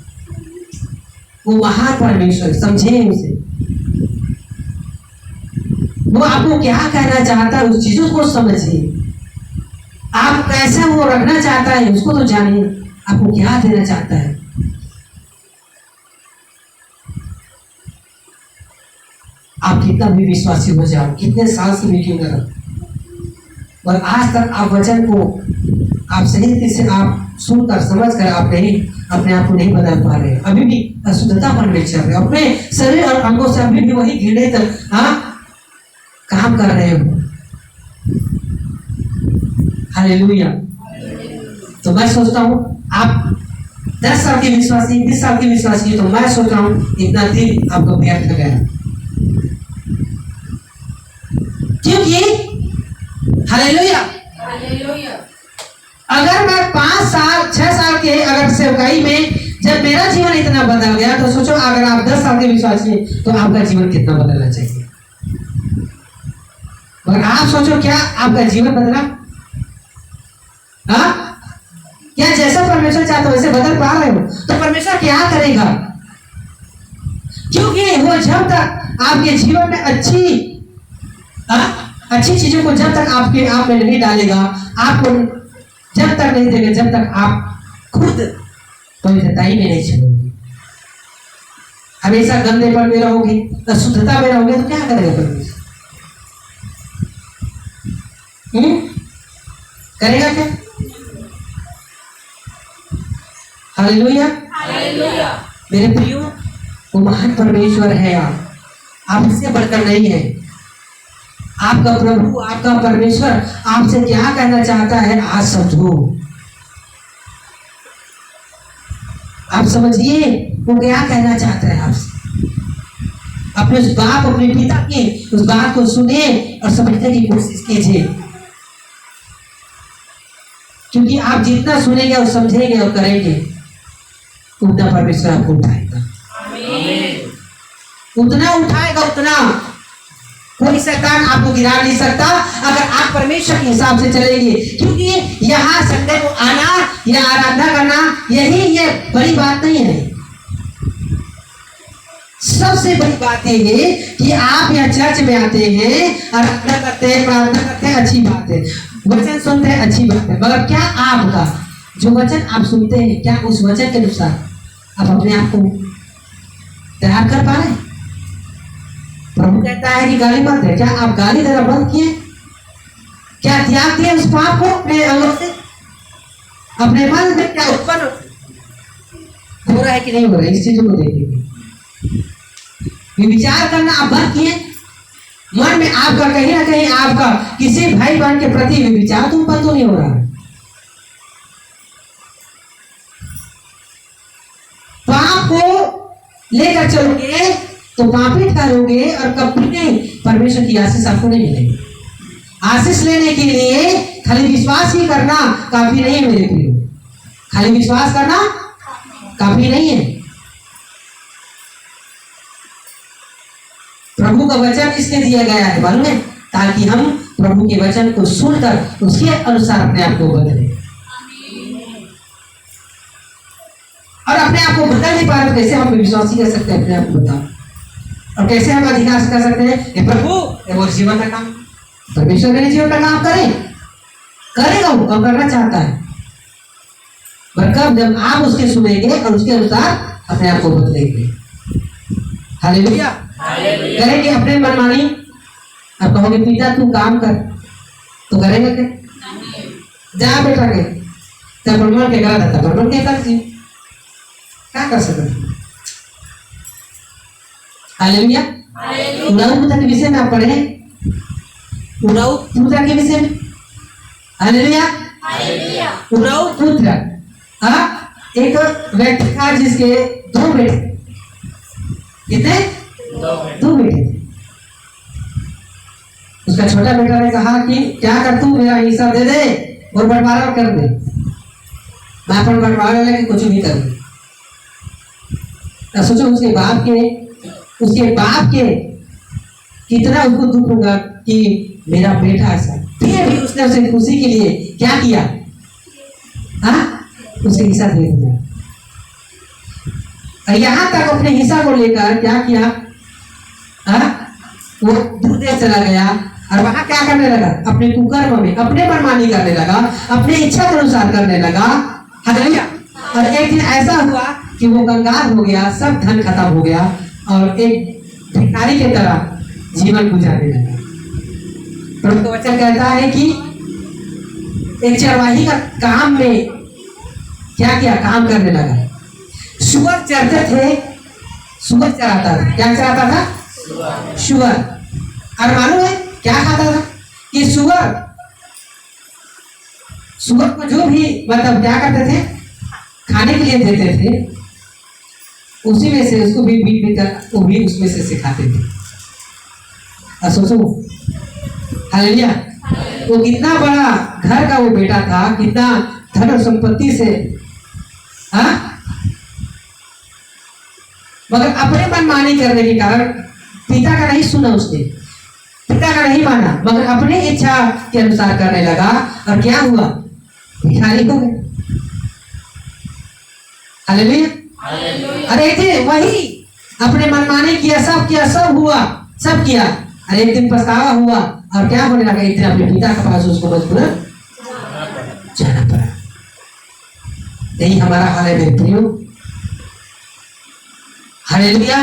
वो महान परमेश्वर, समझे उसे। वो आपको क्या कहना चाहता है, उस चीजों को समझिए। आप कैसे वो रखना चाहता है उसको तो जानिए, आपको क्या देना चाहता है। आप कितना भी विश्वासी हो जाओ, कितने साल से भी क्यों न रहो, और आज तक आप वचन को आप सही तरीके से आप सुनकर समझकर आप नहीं, अपने आप को नहीं बदल पा रहे, अभी भी अशुद्धता पर में चल रहे, अपने शरीर और अंगों से अभी भी वही घृणित काम कर रहे हो। हालेलुया। तो मैं सोचता हूँ आप 10 साल की विश्वासी, 20 साल की विश्वासी, तो मैं सोच रहा हूँ इतना दिन आपको व्यर्थ गया। क्योंकि हालेलुया, अगर मैं 5 साल 6 साल के अगर सेवकाई में जब मेरा जीवन इतना बदल गया, तो सोचो अगर आप 10 साल के विश्वासी हैं तो आपका जीवन कितना बदलना चाहिए। मगर आप सोचो क्या आपका जीवन बदला? हाँ, क्या जैसा परमेश्वर चाहता वैसे बदल पा रहे हो? तो परमेश्वर क्या करेगा? क्योंकि वो जब तक आपके जीवन में अच्छी चीजों को जब तक आपके आप में नहीं डालेगा, आपको जब तक नहीं देगा, जब तक आप खुद पवित्रताई में नहीं चलोगे, हमेशा गंदेपन में रहोगे, अशुद्धता में रहोगे, तो क्या करेगा परमेश्वर? करेगा क्या? हालेलुया, मेरे प्रियो, वो महान परमेश्वर है। आप इससे बढ़कर नहीं है। आपका प्रभु, आपका परमेश्वर आपसे क्या कहना चाहता है, आज समझो। आप समझिए वो क्या कहना चाहता है आपसे। अपने उस बाप, अपने पिता की उस बात को सुने और समझने की कोशिश कीजिए, क्योंकि आप जितना सुनेंगे और समझेंगे और करेंगे, उतना परमेश्वर आपको उठाएगा। उतना उठाएगा, उतना कोई शैतान आपको गिरा नहीं सकता अगर आप परमेश्वर के हिसाब से चलेंगे। क्योंकि यहाँ संडे को आना या आराधना करना यही ये बड़ी बात नहीं है। सबसे बड़ी बात यह है कि आप यहाँ चर्च में आते हैं, आराधना करते हैं, प्रार्थना करते हैं, अच्छी बात है, वचन सुनते हैं, अच्छी बात है। मगर क्या आपका जो वचन आप सुनते हैं, क्या उस वचन के अनुसार आप अपने आप को तैयार कर पा रहे हैं? प्रभु कहता है कि गाली मत दे। क्या आप गाली देना बंद किए? क्या त्याग दिए उस पाप को अपने अंगों से? अपने मन में क्या उत्पन्न हो रहा है कि नहीं हो रहा है, इस चीजों को देखेंगे। विचार करना आप बंद किए। मन में आपका कहीं ना कहीं आपका किसी भाई बहन के प्रति विचार तो उत्पन्न तो नहीं हो रहा है। पाप को लेकर चलोगे तो पापी ठहरोगे और कभी नहीं परमेश्वर की आशीष आपको नहीं मिलेगी। आशीष लेने के लिए खाली विश्वास ही करना काफी नहीं है मेरे प्रियो। खाली विश्वास करना काफी नहीं है। प्रभु का वचन इसलिए दिया गया है मालूम है, ताकि हम प्रभु के वचन को सुनकर उसके अनुसार अपने आप को बदलें। और अपने आप को बदल नहीं पा रहे, कैसे हम विश्वासी कर सकते हैं? अपने आप को बताओ। और कैसे हम अधिकार कर सकते हैं? प्रभु वो जीवन का काम, परमेश्वर मेरे जीवन का काम करेगा, वो काम करना चाहता है। पर कब? जब आप उसके सुनेंगे और उसके अनुसार अपने आप को बदलेंगे। हालेलुया, करेंगे अपने मनमानी। आप कहोगे पिता तू काम कर, तो करेगा क्या? जा बेटा के तब ब्रह्मण के करा था, ब्रह्मण के कर दी, क्या कर सकते? हालेलुया। उन्नाव पुत्र के विषय में आप पढ़े, उन्नाव पुत्र के विषय में। हालेलुया, उन्नाव पुत्र एक व्यक्ति था जिसके 2 बेटे। कितने? 2 बेटे थे। उसका छोटा बेटा ने कहा कि क्या कर तू मेरा हिस्सा दे दे और बंटवारा कर दे, मैं अपन बंटवारा लेके कुछ भी कर दे। सोचो उसके बाप के कितना उसको दुख होगा कि मेरा बेटा ऐसा। फिर भी उसने उसे खुशी के लिए क्या किया? उसे हिस्सा दे दिया। और यहाँ तक अपने हिस्सा को लेकर क्या किया? वो दूर देश चला गया और वहां क्या करने लगा? अपने कुकर्म में अपने मनमानी करने लगा, अपने इच्छा के अनुसार करने लगा। हालेलुया। और एक दिन ऐसा हुआ कि वो कंगाल हो गया, सब धन खत्म हो गया और एक भिखारी की तरह जीवन गुजारने लगा। प्रभु का वचन कहता है कि एक चरवाही का काम में क्या किया? काम करने लगा। सुअर चरते थे, सुअर चराता था। क्या चराता था? सुअर। और मालूम है क्या खाता था? कि सुअर को जो भी मतलब क्या करते थे? खाने के लिए देते थे, उसी में से उसको भी वो भी उसमें से सिखाते थे। सोचो हालेलुया। वो कितना बड़ा घर का वो बेटा था, कितना धन और संपत्ति से, हाँ, मगर अपने मनमानी करने के कारण पिता का नहीं सुना उसने, पिता का नहीं माना, मगर अपने इच्छा के अनुसार करने लगा और क्या हुआ, भिखारी हो गए। हालेलुया। अरे थे वही अपने मनमानी किया, सब हुआ, सब किया। अरे एक दिन पछतावा हुआ और क्या होने लगा, एक दिन अपने पिता के पास उसको मजबूर जाना पड़ा। यही हमारा हाल है मेरे प्रियो। हालेलुया।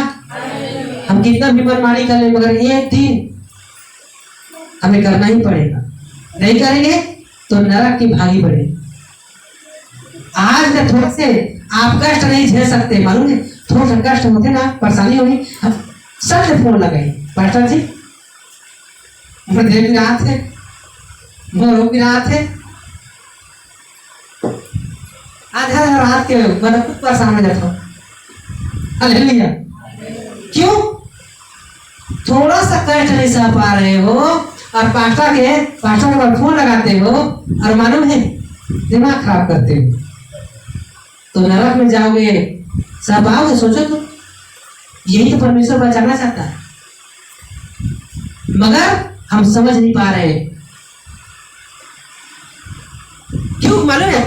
हम कितना भी मनमानी कर ले, मगर एक दिन हमें करना ही पड़ेगा। नहीं करेंगे तो नरक की भागी बढ़े। आज न थोड़े से आप कष्ट नहीं झेल सकते, मालूम है, थोड़ा सा कष्ट होते ना, परेशानी होगी, सब फोन लगाए, पास्टर जी देख भी रहा थे, वो रो भी रहा थे, आधा रात के मतलब खुद परेशान हो जाता हूँ। हालेलुया। क्यों? थोड़ा सा कष्ट नहीं सह पा रहे हो और पास्टर के पास फोन लगाते हो और मालूम है दिमाग खराब करते हो, तो नरक में जाओगे, सब आओगे। सोचो तो, यही तो परमेश्वर बचाना चाहता है, मगर हम समझ नहीं पा रहे। क्यों? मालूम है,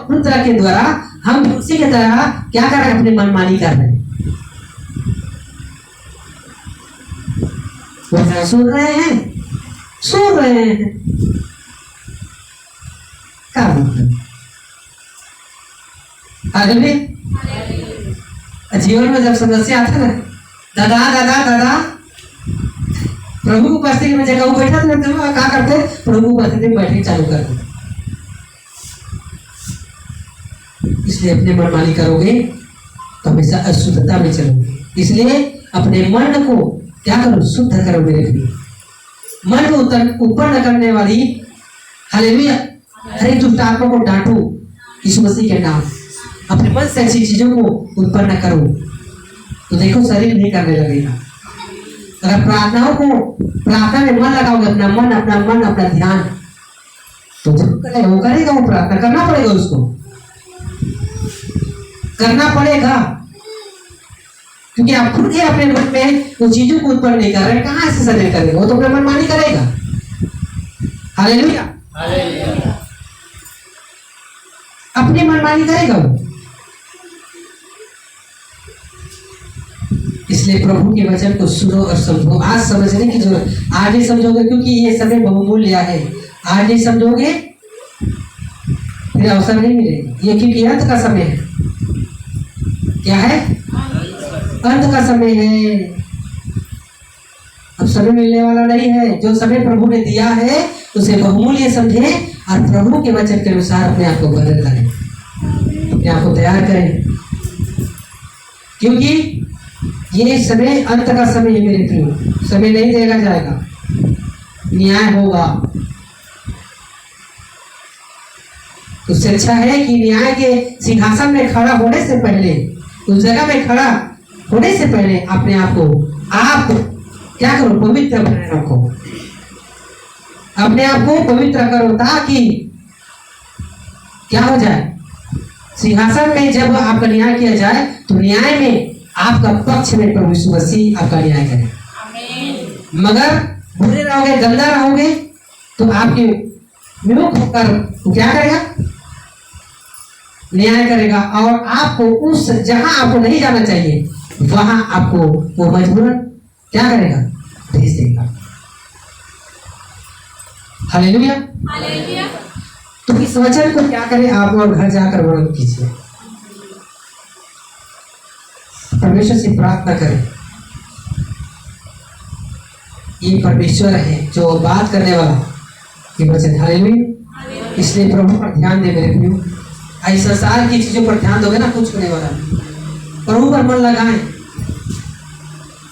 पुत्र के द्वारा हम उसी के तरह क्या कर रहे हैं, अपनी मनमानी कर रहे हैं। सुन रहे हैं क्या मतलब? जीवन में जब समस्या आता ना, दादा प्रभु की उपस्थिति में जगह बैठा था, क्या करते, प्रभु की उपस्थिति में बैठे चालू करते। इसलिए अपने मनमानी करोगे तो हमेशा अशुद्धता में चलोगे। इसलिए अपने मन को क्या करो, शुद्ध करो मेरे लिए। मन को ऊपर न करने वाली, हालेलुया, हर एक दुष्ट आत्मा को डांटो यीशु मसीह के नाम। अपने मन से ऐसी चीजों को उत्पन्न करो तो देखो शरीर नहीं करने लगेगा। अगर प्रार्थना में मन लगाओगे, अपना मन अपना ध्यान, तो जरूर करेगा, वो करेगा, वो प्रार्थना करना पड़ेगा, उसको करना पड़ेगा, क्योंकि आप खुद ही अपने मन में वो चीजों को उत्पन्न नहीं कर रहे, कहां से शरीर करेगा? वो तो अपना मनमानी करेगा। हालेलुया। अपनी मनमानी करेगा वो। इसलिए प्रभु के वचन को सुनो और समझो। आज समझने की जरूरत, आज ही समझोगे, क्योंकि ये समय बहुमूल्य है। आज ही समझोगे फिर अवसर नहीं मिलेगा, ये क्योंकि अंत का समय है। क्या है? अंत का समय है। अब समय मिलने वाला नहीं है। जो समय प्रभु ने दिया है उसे बहुमूल्य समझे और प्रभु के वचन के अनुसार अपने आप को बदल करें, अपने आप को तैयार करें, क्योंकि ये समय अंत का समय है मेरे प्रियो। समय नहीं देगा जाएगा, न्याय होगा। उससे अच्छा है कि न्याय के सिंहासन में खड़ा होने से पहले, उस जगह में खड़ा होने से पहले अपने आप को आप क्या करो, पवित्र बनाए रखो, अपने आप को पवित्र करो, ताकि क्या हो जाए, सिंहासन में जब आपका न्याय किया जाए तो न्याय में आपका पक्ष में प्रभु यीशु मसीह आपका न्याय करे। मगर बुरे रहोगे, गंदा रहोगे, तो आपके विमुख होकर क्या करेगा, न्याय करेगा और आपको उस जहां आपको नहीं जाना चाहिए वहां आपको वो मजबूरन क्या करेगा, भेज देगा। हालेलुया। तो इस वचन को क्या करें, आप और घर जाकर वर्णन कीजिए, परमेश्वर से प्रार्थना करें। ये परमेश्वर है जो बात करने वाला ये वचन। हालेलुया। इसलिए प्रभु पर ध्यान दे मेरे प्रियो। ऐसे संसार की चीजों पर ध्यान दोगे ना, कुछ होने वाला नहीं। प्रभु पर मन लगाएं।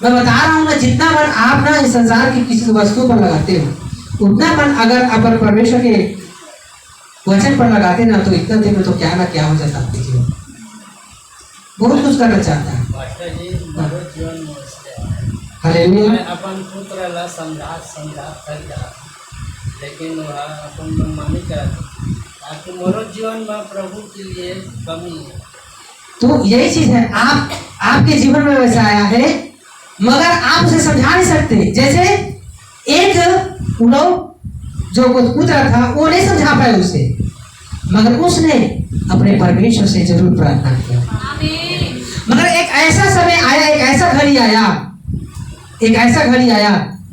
मैं बता रहा हूं ना, जितना मन आप ना इस संसार की किसी वस्तु पर लगाते हो, उतना मन अगर अपन परमेश्वर के वचन पर लगाते ना, तो इतना दिन में तो क्या ना क्या हो जाता आपके जीवन। बहुत कुछ करना चाहता है। हालेलुया। अपन पुत्र ला समझा कर जा लेकिन वह अपन मनमानी करते। आपके मनोज जीवन में प्रभु के लिए कमी है। तो यही चीज है, आपके जीवन में वैसा आया है, मगर आप उसे समझा नहीं सकते। जैसे एक लोग जो पुत्र था वो नहीं समझा पाए उसे, मगर उसने अपने परमेश्वर से जरूर प्रार्थना किया। मगर एक ऐसा समय आया, एक ऐसा घड़ी आया,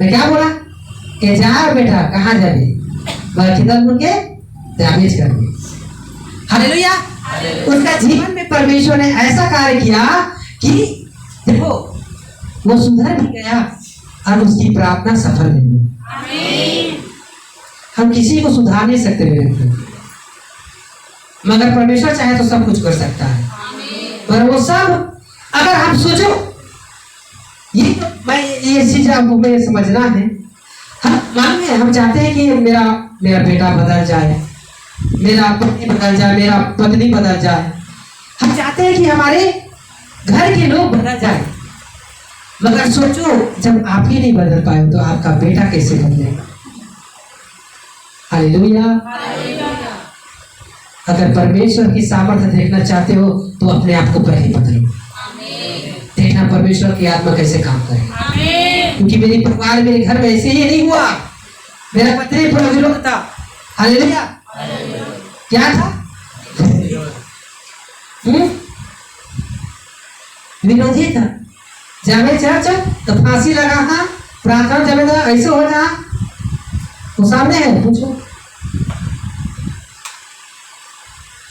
मैं क्या बोला कि जा बेटा कहाँ जाबे, किधर मुड़ के डैमेज करके। हालेलुया। उसका जीवन में परमेश्वर ने ऐसा कार्य किया कि देखो वो सुधर भी गया और उसकी प्रार्थना सफल हुई। हम किसी को सुधार नहीं सकते मेरे को, मगर परमेश्वर चाहे तो सब कुछ कर सकता है। पर वो सब अगर हम सोचो, ये तो मैं ये चीज आपको मुझे समझना है। हम चाहते हैं कि मेरा बेटा बदल जाए, मेरा पति बदल जाए, मेरा पत्नी बदल जाए। हम चाहते हैं कि हमारे घर के लोग बदल जाए, मगर सोचो जब आप ही नहीं बदल पाए तो आपका बेटा कैसे बदलेगा। हालेलुया। अगर परमेश्वर की सामर्थ्य देखना चाहते हो तो अपने आप को पहले बदलो, देखना परमेश्वर की आत्मा कैसे काम करे। क्योंकि मेरे परिवार, मेरे घर में ऐसे ही नहीं हुआ। मेरा पत्नी पर विरोध था। हालेलुया। क्या था? विरोधी था। जावे चर्च तो फांसी लगा था, प्रार्थना जावे तो ऐसे हो जा, वो सामने है, पूछो।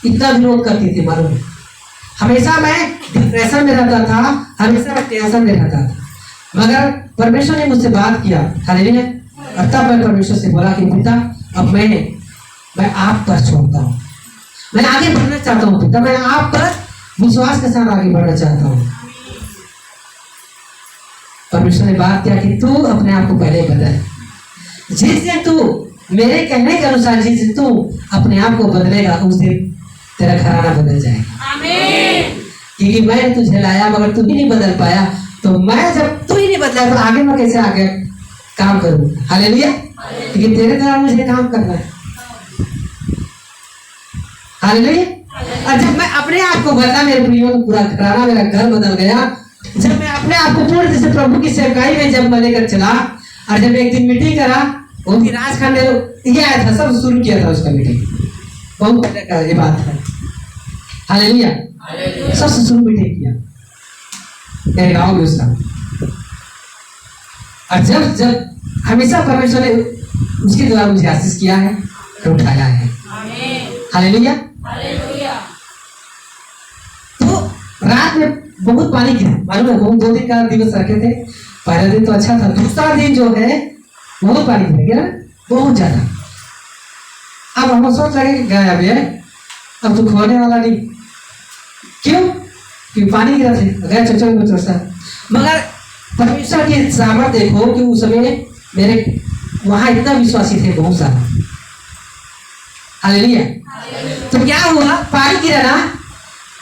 इतना विरोध करती थी, मालूम है। हमेशा मैं डिप्रेशन में रहता था, हमेशा मैं टेंशन में रहता था, मगर परमेश्वर ने मुझसे बात किया। हालेलुया। और तब मैं परमेश्वर से बोला कि पिता अब मैं आप पर छोड़ता हूँ, मैं आगे बढ़ना चाहता हूँ पिता, मैं आप पर विश्वास के साथ आगे बढ़ना चाहता हूँ। परमेश्वर ने बात किया कि तू अपने आप को पहले बदल। जिस दिन तू मेरे कहने के अनुसार, जिस दिन तू अपने आप को बदलेगा, उस दिन तेरा घराना बदल जाएगा। क्योंकि मैंने तुझे लाया मगर तू ही नहीं बदल पाया, तो मैं जब तू ही नहीं बदला तो आगे मैं कैसे आगे काम करूँ। हालेलुया। क्योंकि तेरे द्वारा मुझे काम करना है। हालेलुया। और जब मैं अपने आप को बदला, मेरे प्रियो को पूरा घराना, मेरा घर बदल गया। जब मैं अपने आप को पूर्ण से प्रभु की सेवकाई में जब मैं लेकर चला, और जब एक दिन मीटिंग करा, वो भी राजखंड ये आया था, सब शुरू किया था उसका मीटिंग, बहुत पहले का ये बात है। हालेलुया। सबसे शुरू मीटिंग किया मेरे गाँव में उसका। और जब हमेशा परमेश्वर ने उसके द्वारा मुझे आशीष किया है, उठाया है। हालेलुया। तो रात में बहुत पानी गिरा, मालूम है। बहुत 2 दिन का दिवस रखे थे। पहला दिन तो अच्छा था, दूसरा दिन जो है बहुत पानी गिरा, बहुत ज्यादा। अब हम सोच रहे गया अभी है, अब तो खोने वाला नहीं। क्यों? क्योंकि पानी गिरा थे, गया चचा। मगर परमेश्वर की सामर्थ्य देखो कि उस समय मेरे वहां इतना विश्वासी थे, बहुत सारा। हालेलुया। तो क्या हुआ, पानी गिरा ना,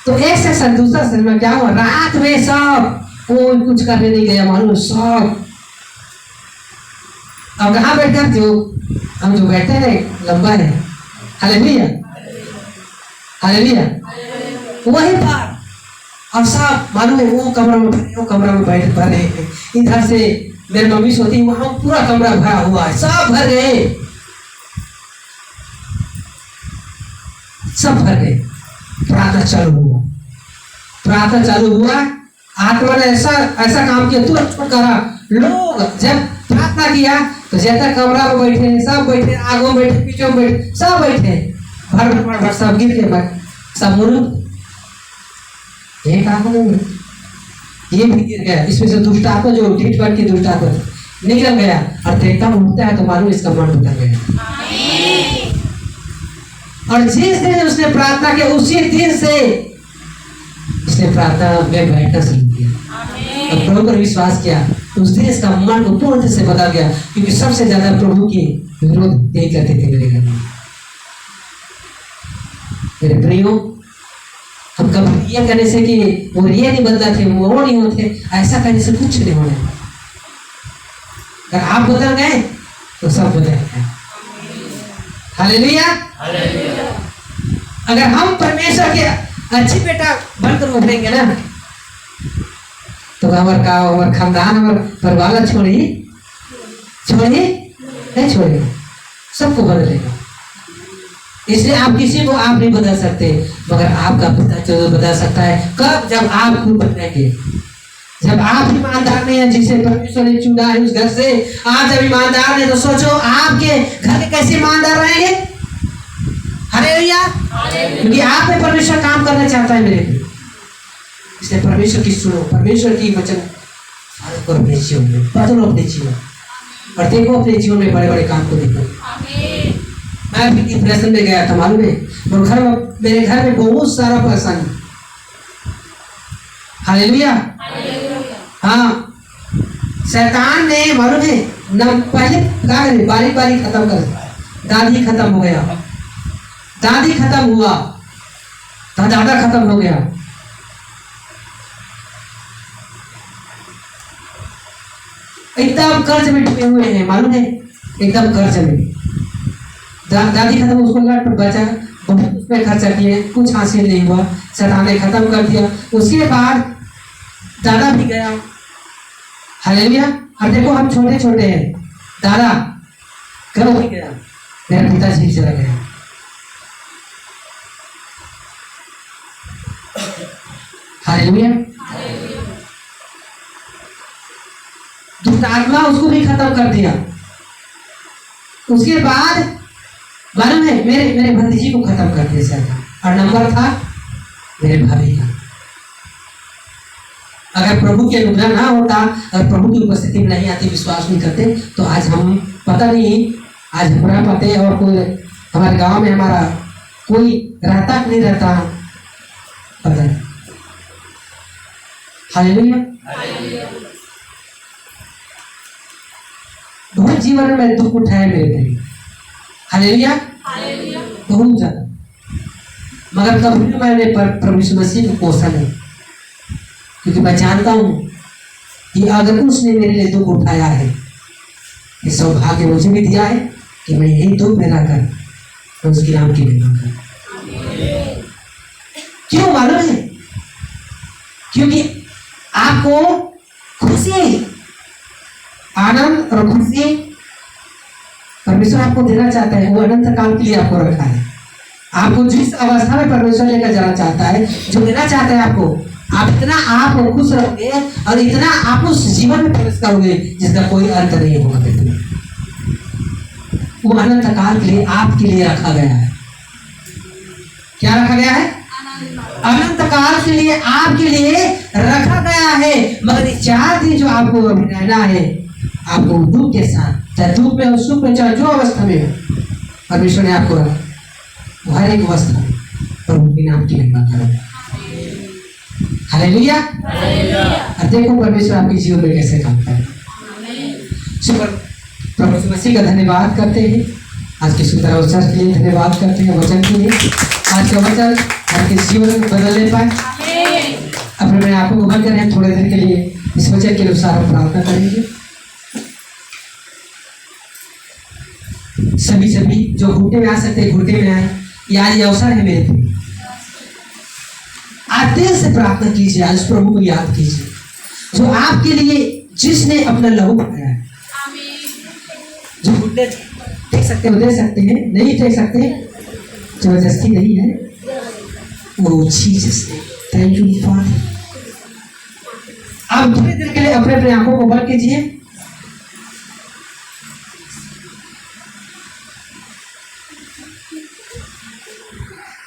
तो एक सेक्शन दूसरा सेक्शन में क्या हुआ, रात में सब कोई कुछ करने नहीं गया, मालूम सब। अब कहाँ बैठे हम जो बैठे हैं लंबा है। हालेलुया। हालेलुया। वही बात। अब सब मालूम है, वो कमरा में बैठ पड़े। इधर से मेरी मम्मी सोती, वहां पूरा कमरा भरा हुआ है, सब भर गए, सब भर गए। प्रार्थना चालू हुआ। आत्मा ने ऐसा काम किया, तुरंत करा। लोग जब प्रार्थना किया तो जैसा कमरा में बैठे, सब बैठे, आगों में बैठे, पीछे में बैठे, सब बैठे, भर सब गिर के सब मुर्ग। एक आंखों में ये भी गिर गया। इसमें से दुष्ट आत्मा, जो ढीठ की दुष्ट आत्मा निकल गया। और देखता उठता है तो मालूम इसका मन उतर गया। और जिस दिन उसने प्रार्थना किया, उसी दिन से उसने प्रार्थना में बैठना शुरू किया और प्रभु पर विश्वास किया। उस दिन इसका मन को पूर्ण से बदल गया, क्योंकि सबसे ज्यादा प्रभु की विरोध यही करते थे मेरे घर में। मेरे प्रियो, हम कभी ये कहने से कि वो ये नहीं बदला थे, वो नहीं होते, ऐसा कहने से कुछ नहीं होने। अगर आप बदल गए तो सब बदल गए। हालेलुया। अगर हम परमेश्वर के अच्छी बेटा बनकर उभरेंगे ना, तो हमारे का हमारे खानदान हमारे परिवार छोड़ी नहीं छोड़ेगा, सबको बदलेगा। इसलिए आप किसी को आप नहीं बदल सकते, मगर आपका पिता जरूर बदल सकता है। कब? जब आप खुद बदलेंगे। जब आप ईमानदार नहीं है, जिसे परमेश्वर ने चुना है उस घर से, आप जब ईमानदार नहीं, तो सोचो आपके घर के कैसे ईमानदार रहेंगे। हालेलुया। क्योंकि आप में परमेश्वर काम करना चाहता है मेरे लिए। इसलिए परमेश्वर की सुनो, परमेश्वर की वचन करो अपने जीवन में, बदलो अपने जीवन और देखो अपने जीवन में बड़े बड़े काम को देखो। मैं भी डिप्रेशन में गया था, मालूम है, और मेरे घर में बहुत सारा परेशानी। हालेलुया। हाँ, शैतान ने मालूम है न, पहले क्या करे, बारी बारी खत्म कर, दादी खत्म हो गया, दादी खत्म हुआ, दादा खत्म हो गया, एकदम कर्ज में डूबे हुए हैं, मालूम है, एकदम कर्ज में। दादी खत्म, उसको लट पर बचा, बहुत उसमें खर्चा किए, कुछ हासिल नहीं हुआ, शैतान ने खत्म कर दिया। उसके बाद दादा भी गया। हालेलुया। अब देखो हम छोटे छोटे हैं, दादा कब भी गया, मेरा पिताजी चला गया। हालेलुया। दुष्ट आत्मा उसको भी खत्म कर दिया। उसके बाद मालूम है मेरे भतीजी को खत्म कर दिया शैतान, और नंबर था मेरे भाभी का। अगर प्रभु के अनुग्रह ना होता, अगर प्रभु की उपस्थिति में नहीं आती, विश्वास नहीं करते, तो आज हम पता नहीं, आज हमारा पाते और कोई हमारे गांव में हमारा कोई रहता नहीं रहता, पता नहीं। हालेलुया। बहुत जीवन में मैंने दुख उठाया मेरे लिए। हालेलुया। बहुत ज्यादा, मगर कभी मैंने प्रभु यीशु मसीह को कोसा नहीं, क्योंकि मैं जानता हूं कि अगर उसने मेरे लिए दुख उठाया है, ये सौभाग्य मुझे भी दिया है कि मैं यही दुख में रहकर उसके नाम की महिमा करूं। क्यों मालूम है? क्योंकि आपको खुशी, आनंद और खुशी परमेश्वर आपको देना चाहता है। वो अनंत काल के लिए आपको रखा है। आपको जिस अवस्था में परमेश्वर लेकर जाना चाहता है, जो देना चाहता है आपको, आप इतना आप खुश रहोगे और इतना आप उस जीवन में प्रवेश करोगे जिसका कोई अंत नहीं होगा। वो अनंत काल के लिए आपके लिए रखा गया है। क्या रखा गया है? अनंत काल के लिए आपके लिए रखा गया है। मगर 4 दिन जो आपको रहना है, आपको दुख के साथ, चाहे दुख में हो, सुख में, चाहे जो अवस्था में हो, परमेश्वर ने आपको रखा। हर एक अवस्था में प्रभु के नाम की महिमा करो। हालेलुया। अब देखो परमेश्वर आपके जीवन में कैसे काम करे। प्रभु यीशु मसीह का धन्यवाद करते हैं, आज के सुंदर अवसर के लिए धन्यवाद करते हैं, वचन के लिए। आज का वचन आपके जीवन में बदलने पाए। अपने अपने आप को बंद करें थोड़े देर के लिए, इस वचन के अनुसार हम प्रार्थना करेंगे। सभी जो घुटने में आ सकते हैं घुटने में आए। आज ये अवसर है मेरे लिए, आज दिल से प्रार्थना कीजिए, आज प्रभु को याद कीजिए, जो आपके लिए जिसने अपना लहू बहाया है। जो घुटने देख सकते हो दे सकते हैं, नहीं देख सकते जबरदस्ती नहीं है, वो जीसस ने। Thank you father. आप थोड़ी देर के लिए अपने अपने आंखों को बंद कीजिए।